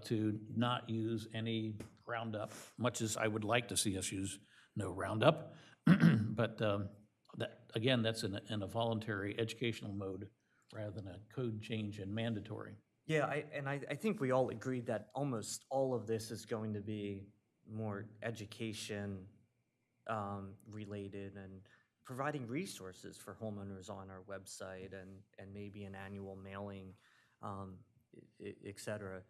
to not use any Roundup, much as I would like to see us use no Roundup. But again, that's in a voluntary educational mode rather than a code change and mandatory. Yeah, I think we all agreed that almost all of this is going to be more education related and providing resources for homeowners on our website and maybe an annual mailing, et cetera.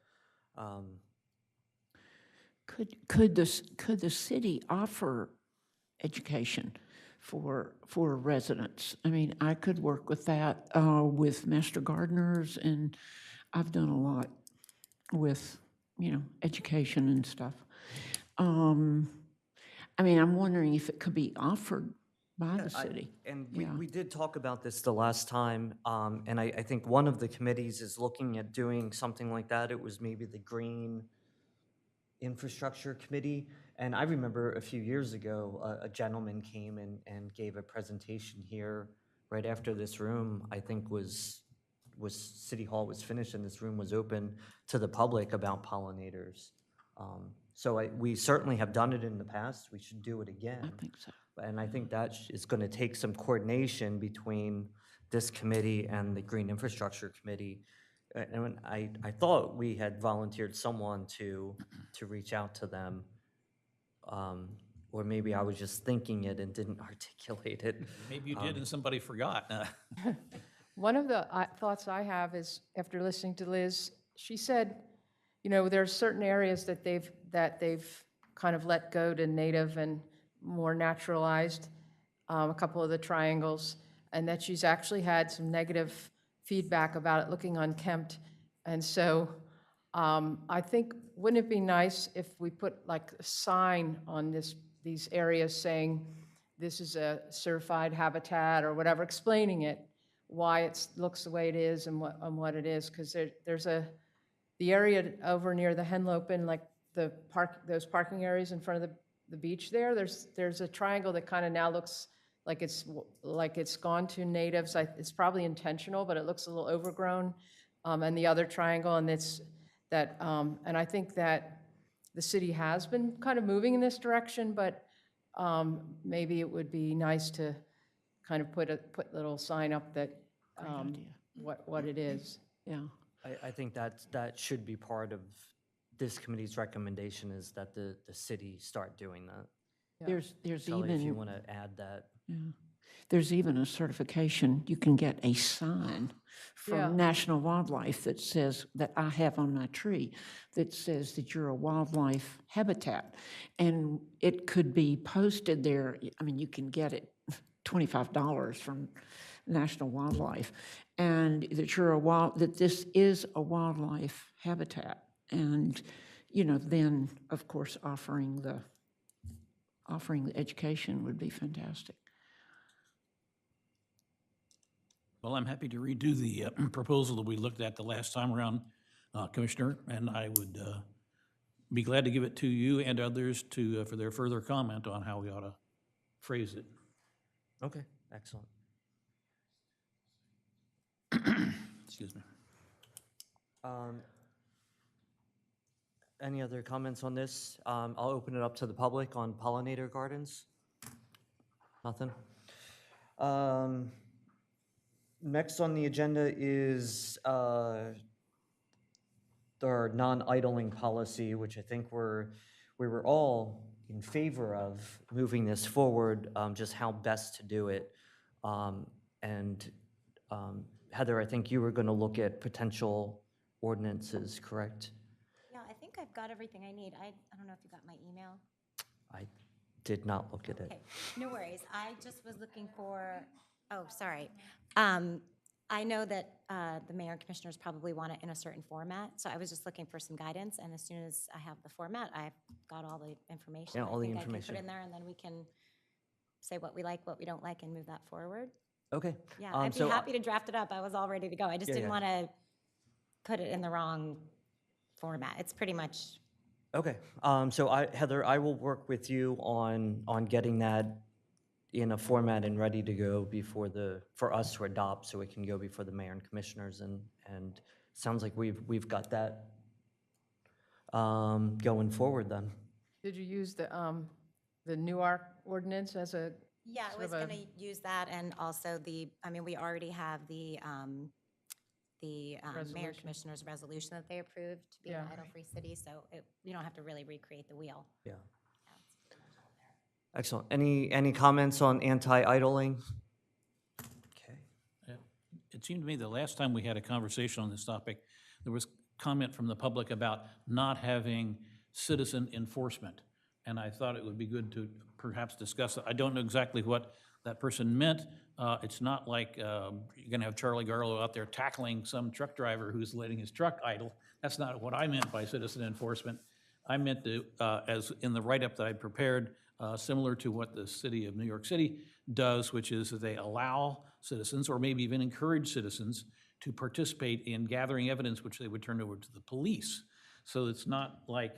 Could the city offer education for residents? I mean, I could work with that with master gardeners, and I've done a lot with, education and stuff. I mean, I'm wondering if it could be offered by the city. And Yeah. we did talk about this the last time, and I think one of the committees is looking at doing something like that. It was maybe the Green Infrastructure Committee. And I remember a few years ago, a gentleman came and gave a presentation here right after this room, I think was City Hall was finished and this room was open to the public about pollinators. So we certainly have done it in the past. We should do it again. I think so. And I think that is going to take some coordination between this committee and the Green Infrastructure Committee. And when I thought we had volunteered someone to reach out to them, or maybe I was just thinking it and didn't articulate it. Maybe you did and somebody forgot. One of the thoughts I have is, after listening to Liz, she said, there are certain areas that they've kind of let go to native and more naturalized, a couple of the triangles, and that she's actually had some negative feedback about it looking unkempt. And so I think, wouldn't it be nice if we put like a sign on these areas saying this is a certified habitat or whatever, explaining it, why it looks the way it is and what it is, because there's the area over near the Henlopen, like those parking areas in front of the beach there's a triangle that kind of now looks like it's gone to natives. It's probably intentional, but it looks a little overgrown. And the other triangle, and and I think that the city has been kind of moving in this direction, but maybe it would be nice to kind of put a little sign up that what it is. Yeah. I think that should be part of this committee's recommendation, is that the city start doing that. There's Shelley, if you even, want to add that. there's even a certification. You can get a sign from Yeah. National Wildlife that says, that I have on my tree, that says that you're a wildlife habitat. And it could be posted there. I mean, you can get it $25 from National Wildlife, and that that this is a wildlife habitat. And, then, of course, offering the education would be fantastic. Well, I'm happy to redo the proposal that we looked at the last time around, Commissioner, and I would be glad to give it to you and others for their further comment on how we ought to phrase it. Okay, excellent. Excuse me. Any other comments on this? I'll open it up to the public on pollinator gardens. Nothing? Next on the agenda is our non-idling policy, which I think we were all in favor of moving this forward, just how best to do it. Heather, I think you were going to look at potential ordinances, correct? Yeah, I think I've got everything I need. I don't know if you got my email. I did not look at it. Okay, no worries. I just was looking for, oh, sorry. I know that the mayor and commissioners probably want it in a certain format, so I was just looking for some guidance, and as soon as I have the format, I've got all the information. Yeah, all the I think I information. can put in there, and then we can say what we like, what we don't like, and move that forward. Okay. Yeah, I'd be so, happy to draft it up. I was all ready to go. I just Yeah, didn't yeah. want to put it in the wrong format. It's pretty much, Okay, Heather, I will work with you on getting that in a format and ready to go for us to adopt, so it can go before the mayor and commissioners, and sounds like we've got that going forward then. Did you use the Newark ordinance as a, yeah, I sort was of a- going to use that, and also we already have the mayor and Resolution. commissioner's resolution that they approved to be an Yeah. idle-free city, so you don't have to really recreate the wheel. Yeah. Excellent. Any comments on anti-idling? Okay. It seemed to me the last time we had a conversation on this topic, there was comment from the public about not having citizen enforcement. And I thought it would be good to perhaps discuss it. I don't know exactly what that person meant. It's not like you're gonna have Charlie Garlow out there tackling some truck driver who's letting his truck idle. That's not what I meant by citizen enforcement. I meant to, as in the write-up that I prepared, similar to what the city of New York City does, which is that they allow citizens, or maybe even encourage citizens, to participate in gathering evidence which they would turn over to the police. So it's not like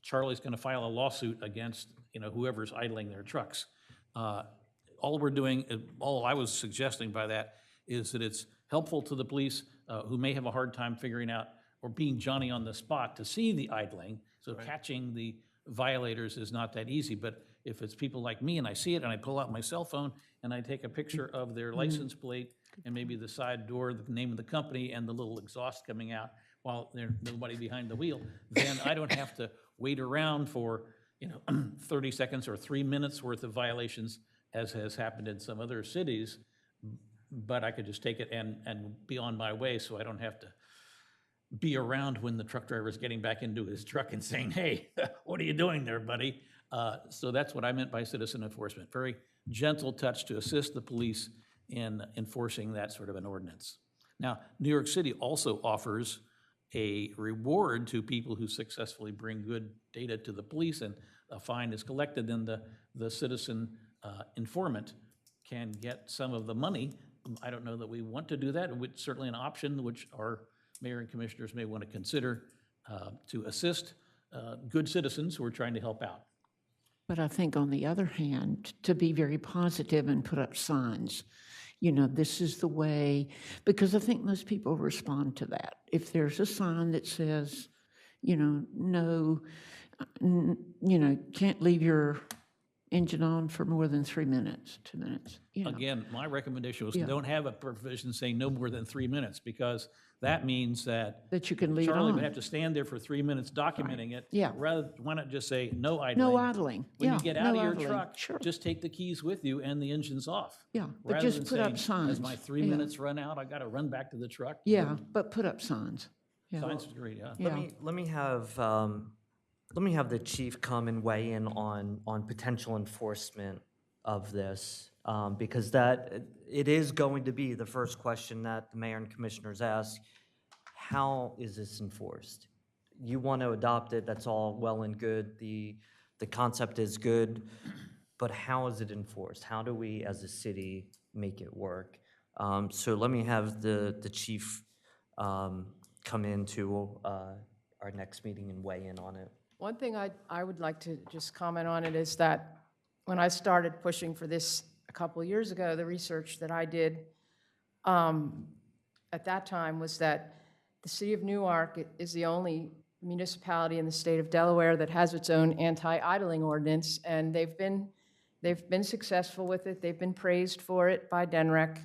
Charlie's gonna file a lawsuit against, whoever's idling their trucks. All we're doing, all I was suggesting by that is that it's helpful to the police who may have a hard time figuring out or being Johnny on the spot to see the idling. So catching the violators is not that easy. But if it's people like me and I see it and I pull out my cell phone and I take a picture of their license plate and maybe the side door, the name of the company and the little exhaust coming out while there's nobody behind the wheel, then I don't have to wait around for 30 seconds or 3 minutes worth of violations, as has happened in some other cities, but I could just take it and be on my way, so I don't have to be around when the truck driver is getting back into his truck and saying, hey, what are you doing there, buddy? So that's what I meant by citizen enforcement. Very gentle touch to assist the police in enforcing that sort of an ordinance. Now, New York City also offers a reward to people who successfully bring good data to the police, and a fine is collected, then the citizen informant can get some of the money. I don't know that we want to do that. It's certainly an option which our mayor and commissioners may want to consider to assist good citizens who are trying to help out. But I think on the other hand, to be very positive and put up signs, this is the way, because I think most people respond to that. If there's a sign that says, no, can't leave your engine on for more than 3 minutes, 2 minutes. Again, my recommendation was Yeah. don't have a provision saying no more than 3 minutes, because that means that That you can leave it Charlie would have on. to stand there for 3 minutes documenting it. Yeah. Why not just say no idling? No idling. When Yeah, you get no out of your idling. truck, Sure. just take the keys with you and the engine's off. Yeah, but Rather just than put up saying, as signs. my 3 Yeah. minutes run out, I gotta run back to the truck. Yeah, but put up signs. Yeah. Signs is great, yeah. Yeah. Let me have the chief come and weigh in on potential enforcement of this, because it is going to be the first question that the mayor and commissioners ask. How is this enforced? You want to adopt it, that's all well and good. The concept is good, but how is it enforced? How do we, as a city, make it work? So let me have the chief come into our next meeting and weigh in on it. one thing I would like to just comment on it is that when I started pushing for this a couple of years ago, the research that I did at that time was that the city of Newark is the only municipality in the state of Delaware that has its own anti-idling ordinance, and they've been successful with it. They've been praised for it by DENREC.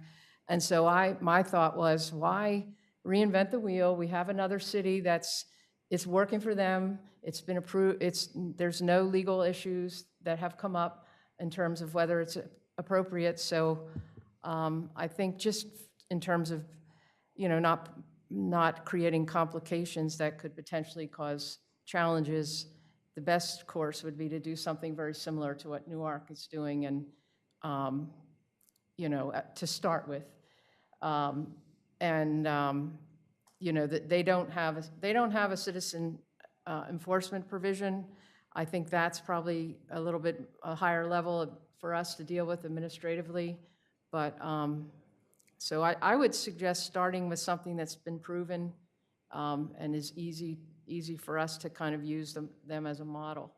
And so my thought was, why reinvent the wheel? We have another city it's working for them. It's been approved. There's no legal issues that have come up in terms of whether it's appropriate. So I think just in terms of, not creating complications that could potentially cause challenges, the best course would be to do something very similar to what Newark is doing, and to start with, that they don't have a citizen enforcement provision. I think that's probably a little bit a higher level for us to deal with administratively, but so I would suggest starting with something that's been proven and is easy for us to kind of use them as a model.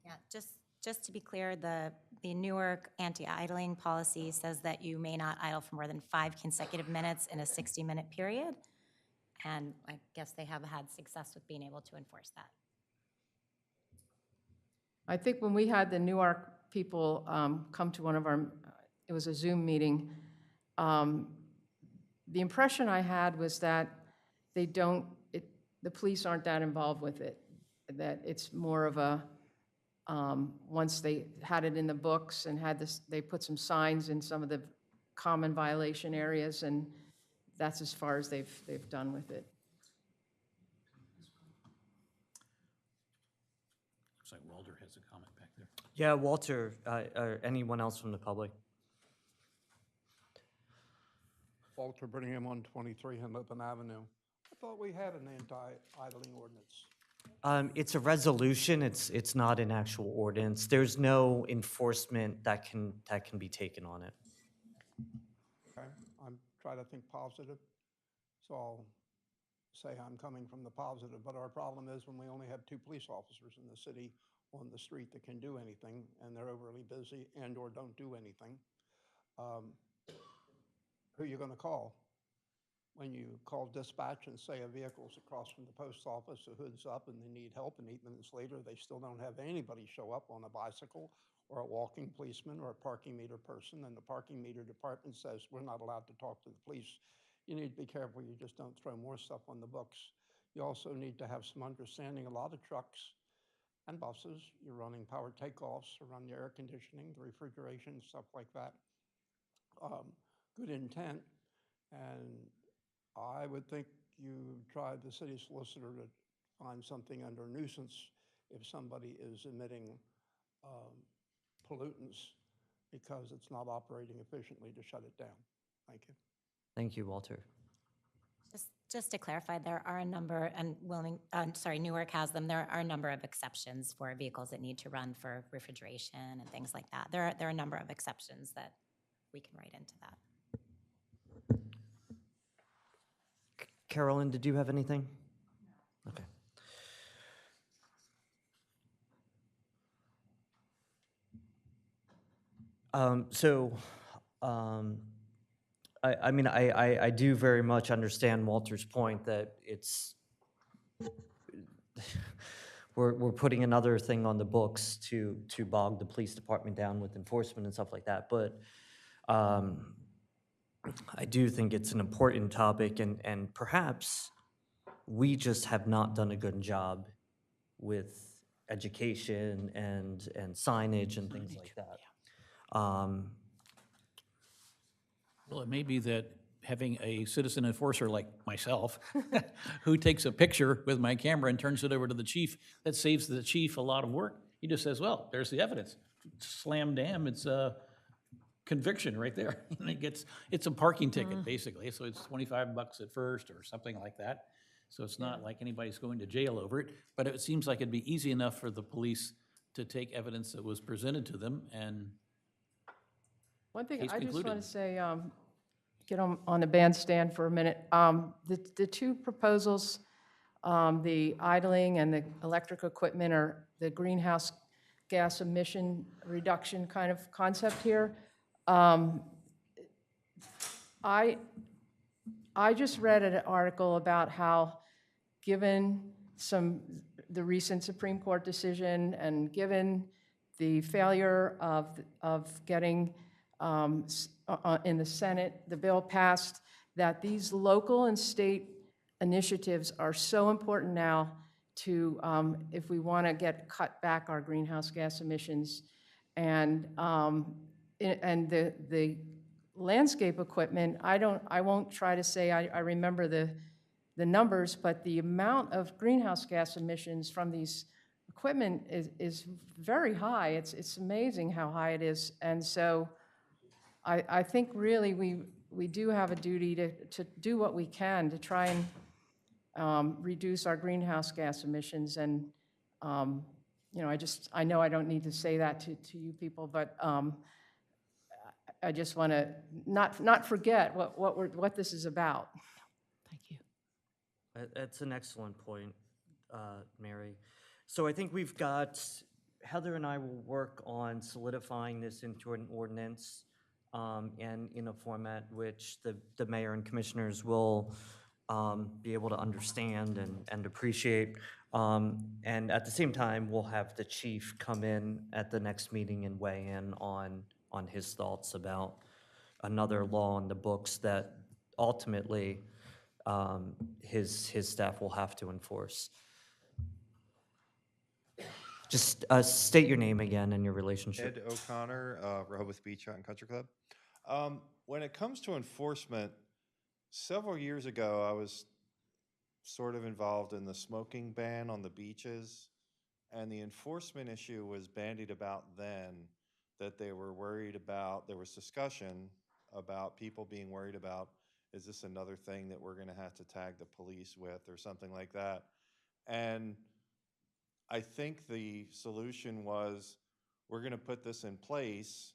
Yeah, just to be clear, the Newark anti-idling policy says that you may not idle for more than 5 consecutive minutes in a 60-minute period. And I guess they have had success with being able to enforce that. I think when we had the Newark people come to one of our, it was a Zoom meeting, the impression I had was that the police aren't that involved with it, that it's more of a, once they had it in the books and they put some signs in some of the common violation areas, and that's as far as they've done with it. Looks like Walter has a comment back there. Yeah, Walter, or anyone else from the public? Walter Birmingham, 123 Henlopen Avenue. I thought we had an anti-idling ordinance. It's a resolution, it's not an actual ordinance. There's no enforcement that can be taken on it. Okay, I'm trying to think positive, so I'll say I'm coming from the positive, but our problem is when we only have 2 police officers in the city on the street that can do anything, and they're overly busy and/or don't do anything. Who are you going to call? When you call dispatch and say a vehicle's across from the post office, the hood's up, and they need help, and 8 minutes later, they still don't have anybody show up on a bicycle or a walking policeman or a parking meter person, and the parking meter department says, we're not allowed to talk to the police. You need to be careful you just don't throw more stuff on the books. You also need to have some understanding. A lot of trucks and buses, you're running power takeoffs to run the air conditioning, the refrigeration, stuff like that. Good intent, and I would think you tried the city solicitor to find something under nuisance if somebody is emitting pollutants because it's not operating efficiently to shut it down. Thank you. Thank you, Walter. Just to clarify, there are a number, and Newark has them, there are a number of exceptions for vehicles that need to run for refrigeration and things like that. There are a number of exceptions that we can write into that. Carolyn, did you have anything? Okay. I do very much understand Walter's point that we're putting another thing on the books to bog the police department down with enforcement and stuff like that, but I do think it's an important topic, and perhaps we just have not done a good job with education and signage and things like that. Well, it may be that having a citizen enforcer like myself, who takes a picture with my camera and turns it over to the chief, that saves the chief a lot of work. He just says, well, there's the evidence. Slam dam, it's a conviction right there. And it's a parking ticket, basically. So it's $25 at first or something like that. So it's not like anybody's going to jail over it. But it seems like it'd be easy enough for the police to take evidence that was presented to them and One thing case I just concluded. want to say, get on the bandstand for a minute. The 2 proposals, the idling and the electric equipment, are the greenhouse gas emission reduction kind of I just read an article about how, given the recent Supreme Court decision and given the failure of getting in the Senate, the bill passed, that these local and state initiatives are so important now to, if we want to cut back our greenhouse gas emissions. And the landscape equipment, I won't try to say I remember the numbers, but the amount of greenhouse gas emissions from these equipment is very high. It's amazing how high it is. And so I think really we do have a duty to do what we can to try and reduce our greenhouse gas emissions. And you know, I know I don't need to say that to you people, but I just want to not forget what this is about. Thank you. That's an excellent point, Mary. So I think we've got, Heather and I will work on solidifying this into an ordinance and in a format which the mayor and commissioners will be able to understand and appreciate. And at the same time, we'll have the chief come in at the next meeting and weigh in on his thoughts about another law in the books that ultimately his staff will have to enforce. Just state your name again and your relationship. Ed O'Connor, Rehoboth Beach Yacht and Country Club. When it comes to enforcement, several years ago, I was sort of involved in the smoking ban on the beaches, and the enforcement issue was bandied about then that they were worried about, there was discussion about people being worried about, is this another thing that we're going to have to tag the police with or something like that? And I think the solution was, we're going to put this in place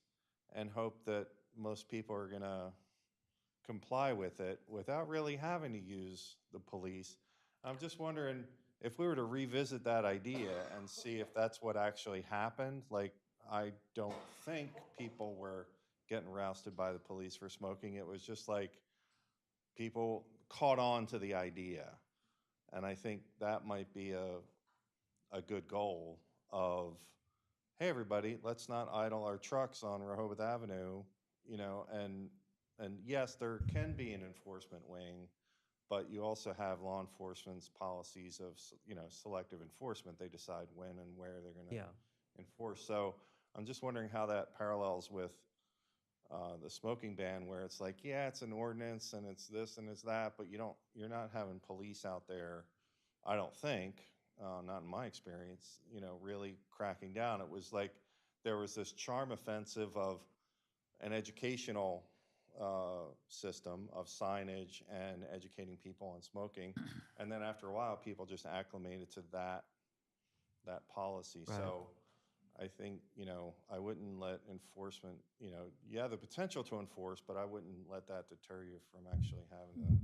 and hope that most people are going to comply with it without really having to use the police. I'm just wondering if we were to revisit that idea and see if that's what actually happened. Like, I don't think people were getting rousted by the police for smoking. It was just like people caught on to the idea. And I think that might be a good goal of, hey, everybody, let's not idle our trucks on Rehoboth Avenue, you know, and yes, there can be an enforcement wing, but you also have law enforcement's policies of, you know, selective enforcement. They decide when and where they're going to enforce. So I'm just wondering how that parallels with the smoking ban, where it's like, yeah, it's an ordinance and it's this and it's that, but you're not having police out there, I don't think, not in my experience, you know, really cracking down. It was like there was this charm offensive of an educational system of signage and educating people on smoking, and then after a while, people just acclimated to that policy. Right. So I think, you know, I wouldn't let enforcement, you know, you have the potential to enforce, but I wouldn't let that deter you from actually having the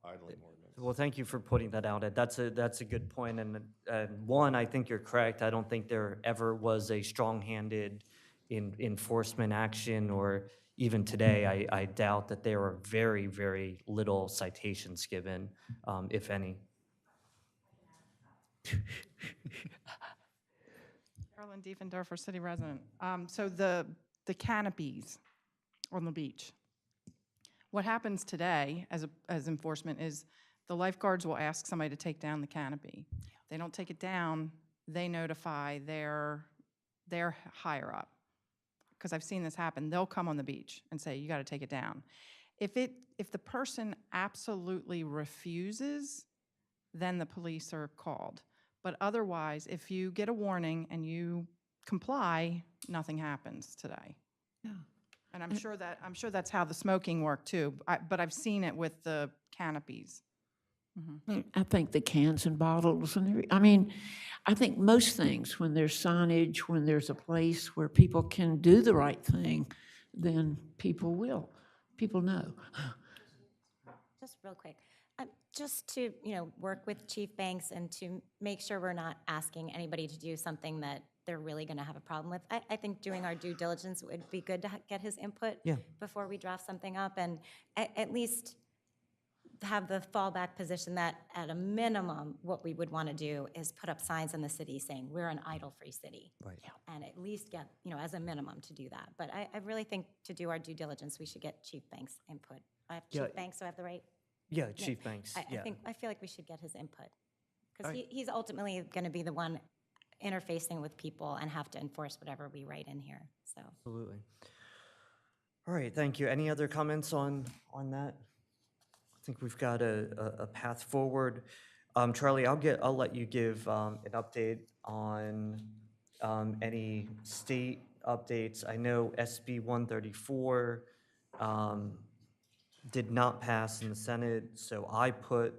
idling ordinance. Well, thank you for putting that out, Ed. That's a good point. And one, I think you're correct. I don't think there ever was a strong-handed enforcement action, or even today, I doubt that there are very, very little citations given, if any. Carolyn Diefendorfer, city resident. So the canopies on the beach. What happens today as enforcement is the lifeguards will ask somebody to take down the canopy. They don't take it down, they notify their higher up. Because I've seen this happen. They'll come on the beach and say, you got to take it down. If the person absolutely refuses, then the police are called. But otherwise, if you get a warning and you comply, nothing happens today. Yeah. And I'm sure that's how the smoking worked too. But I've seen it with the canopies. Mm-hmm. I think the cans and bottles and I mean, I think most things, when there's signage, when there's a place where people can do the right thing, then people will. People know. Just real quick, just to, you know, work with Chief Banks and to make sure we're not asking anybody to do something that they're really going to have a problem with. I think doing our due diligence would be good to get his input before we draft something up, and at least have the fallback position that at a minimum, what we would want to do is put up signs in the city saying, we're an idle-free city. Right. And at least get, as a minimum to do that. But I really think to do our due diligence, we should get Chief Banks' input. I have Yeah. Chief Banks, so I have the right? Yeah, Chief Banks, yeah. I feel like we should get his input. Because he's ultimately going to be the one interfacing with people and have to enforce whatever we write in here, so. Absolutely. All right, thank you. Any other comments on that? I think we've got a path forward. Charlie, I'll let you give an update on any state updates. I know SB 134 did not pass in the Senate, so I put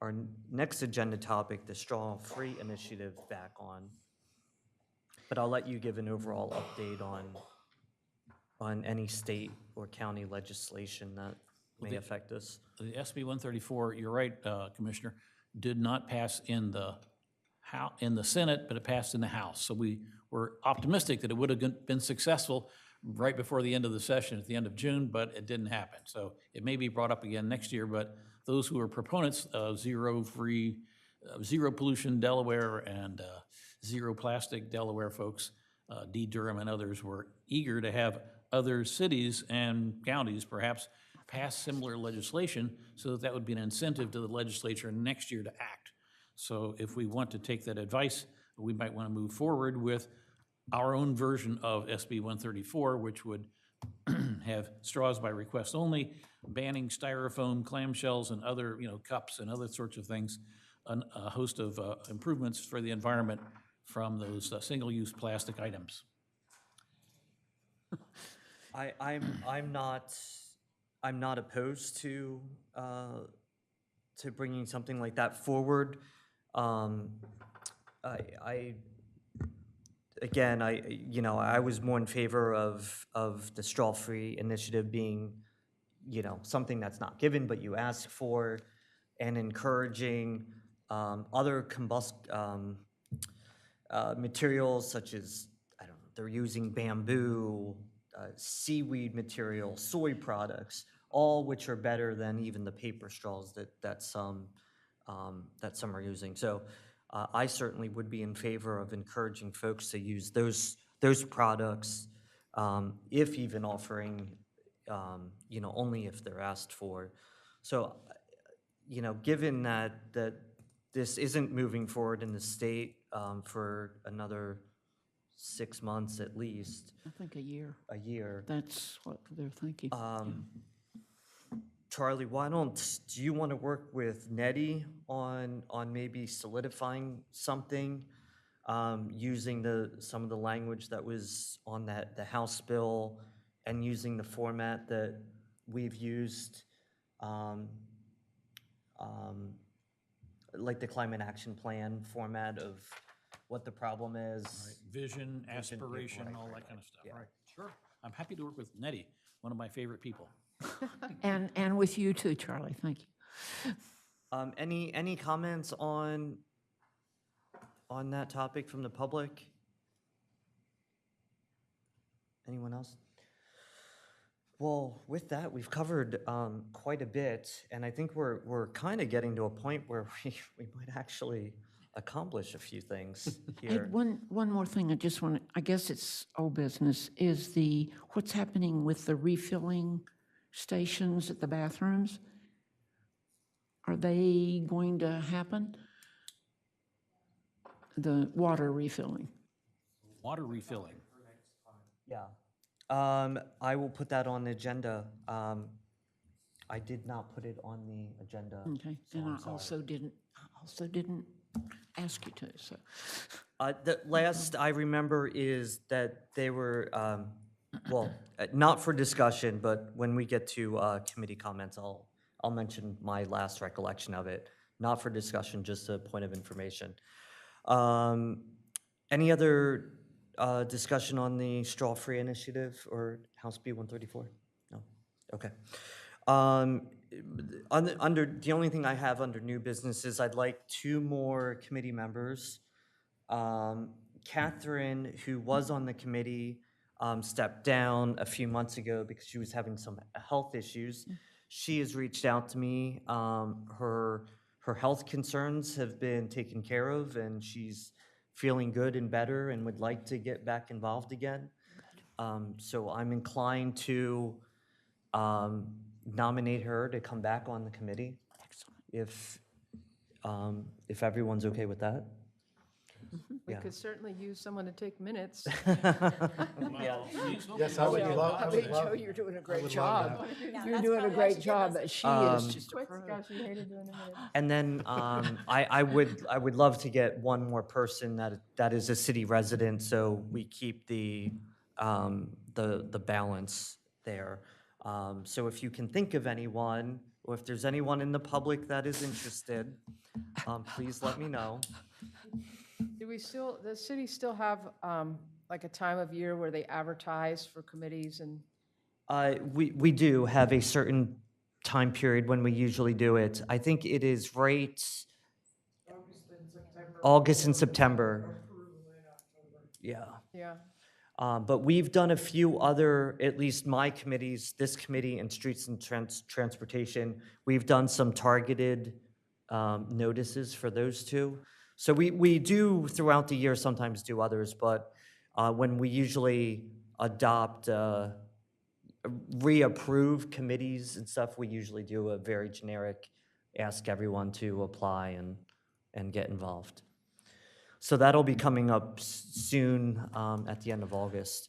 our next agenda topic, the straw-free initiative, back on. But I'll let you give an overall update on any state or county legislation that may affect us. The SB 134, you're right, Commissioner, did not pass in the Senate, but it passed in the House. So we were optimistic that it would have been successful right before the end of the session at the end of June, but it didn't happen. So it may be brought up again next year, but those who are proponents of zero pollution Delaware and zero plastic Delaware folks, D. Durham and others, were eager to have other cities and counties perhaps pass similar legislation so that would be an incentive to the legislature next year to act. So if we want to take that advice, we might want to move forward with our own version of SB 134, which would have straws by request only, banning styrofoam, clamshells, and other, cups and other sorts of things, a host of improvements for the environment from those single-use plastic items. I'm not opposed to bringing something like that forward. I was more in favor of the straw-free initiative being, something that's not given, but you ask for, and encouraging other materials such as, I don't know, they're using bamboo, seaweed material, soy products, all which are better than even the paper straws that some are using. So I certainly would be in favor of encouraging folks to use those products, if even offering, only if they're asked for. So, given that this isn't moving forward in the state for another 6 months at least. I think a year. A year. That's what they're thinking. Charlie, do you want to work with Nettie on maybe solidifying something, using some of the language that was on the House bill and using the format that we've used, like the climate action plan format of what the problem is? Vision, aspiration, all that kind of stuff, right? Sure. I'm happy to work with Nettie, one of my favorite people. And with you too, Charlie, thank you. Any comments on that topic from the public? Anyone else? Well, with that, we've covered quite a bit, and I think we're kind of getting to a point where we might actually accomplish a few things Hey, here. one more thing I just want to, I guess it's old business, is what's happening with the refilling stations at the bathrooms? Are they going to happen? The water refilling? Water refilling. Yeah. I will put that on the agenda. I did not put it on the agenda. Okay, so and I'm I sorry. also didn't ask you to, so. The last I remember is that they were, not for discussion, but when we get to committee comments, I'll mention my last recollection of it. Not for discussion, just a point of information. Any other discussion on the straw-free initiative or House B 134? No? Okay. The only thing I have under new business is I'd like 2 more committee members. Catherine, who was on the committee, stepped down a few months ago because she was having some health issues. she has reached out to me. Her health concerns have been taken care of, and she's feeling good and better and would like to get back involved again. So I'm inclined to nominate her to come back on the committee, if everyone's okay with that. We Yeah. could certainly use someone to take minutes. Yes, I would love, I would Joe, love. you're doing a would great love job. that. You're doing a great job, but she is just a Quit, pro. gosh, you hated doing the minutes. And then I would love to get one more person that is a city resident, so we keep the balance there. So if you can think of anyone, or if there's anyone in the public that is interested, please let me know. Do we still, the city still have like a time of year where they advertise for committees and? We do have a certain time period when we usually do it. I think it is right August and September. Yeah. Yeah. But we've done a few other, at least my committees, this committee and Streets and Transportation, we've done some targeted notices for those two. So we do throughout the year sometimes do others, but when we usually adopt, reapprove committees and stuff, we usually do a very generic, ask everyone to apply and get involved. So that'll be coming up soon at the end of August.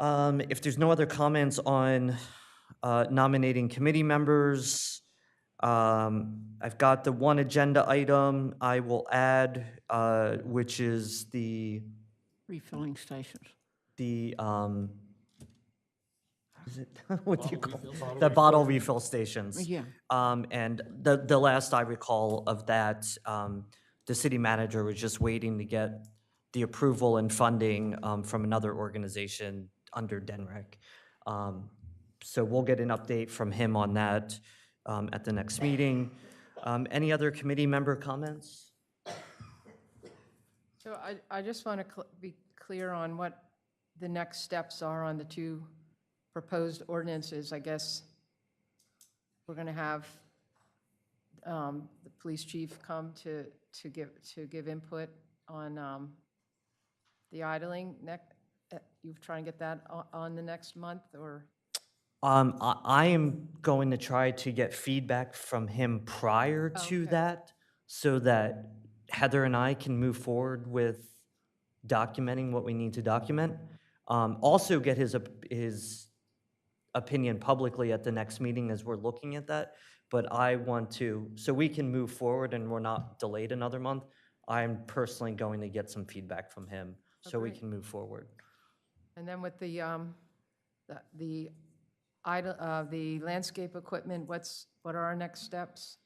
If there's no other comments on nominating committee members, I've got the one agenda item I will add, which is the Refilling stations. is it, what do you call it? The bottle refill stations. Yeah. And the last I recall of that, the city manager was just waiting to get the approval and funding from another organization under DENREC. So we'll get an update from him on that at the next meeting. Any other committee member comments? So I just want to be clear on what the next steps are on the two proposed ordinances. I guess we're going to have the police chief come to give input on the idling. You try and get that on the next month, or? I am going to try to get feedback from him prior to Okay. that, so that Heather and I can move forward with documenting what we need to document. Also get his opinion publicly at the next meeting as we're looking at that. But I want to, so we can move forward and we're not delayed another month, I'm personally going to get some feedback from him so we great. can move forward. And then with the landscape equipment, what are our next steps?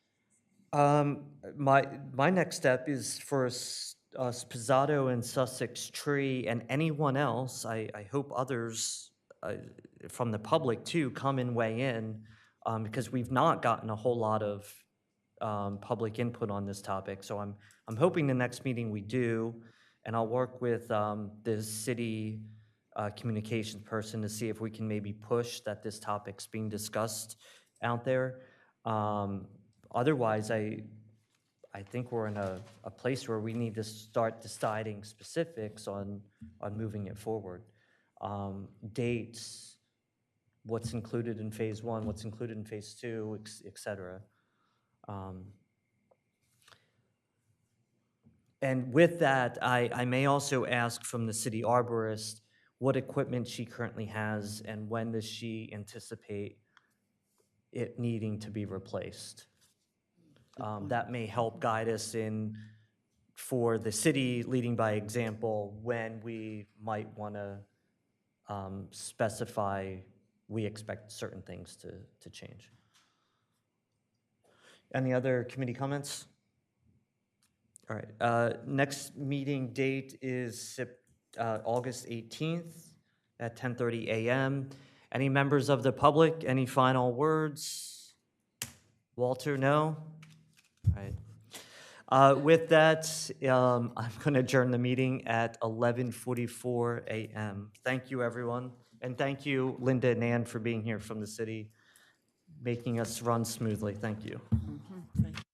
My next step is for Spizzato and Sussex Tree and anyone else, I hope others from the public too come and weigh in, because we've not gotten a whole lot of public input on this topic. So I'm hoping the next meeting we do, and I'll work with the city communications person to see if we can maybe push that this topic's being discussed out there. Otherwise, I think we're in a place where we need to start deciding specifics on moving it forward. Dates, what's included in phase one, what's included in phase two, et cetera. And with that, I may also ask from the city arborist what equipment she currently has and when does she anticipate it needing to be replaced. That may help guide us in, for the city leading by example, when we might want to specify we expect certain things to change. Any other committee comments? All right, next meeting date is August 18th at 10:30 a.m. Any members of the public, any final words? Walter, no? All right. With that, I'm going to adjourn the meeting at 11:44 a.m. Thank you, everyone. And thank you, Linda and Ann, for being here from the city. making us run smoothly. Thank you. Thank you.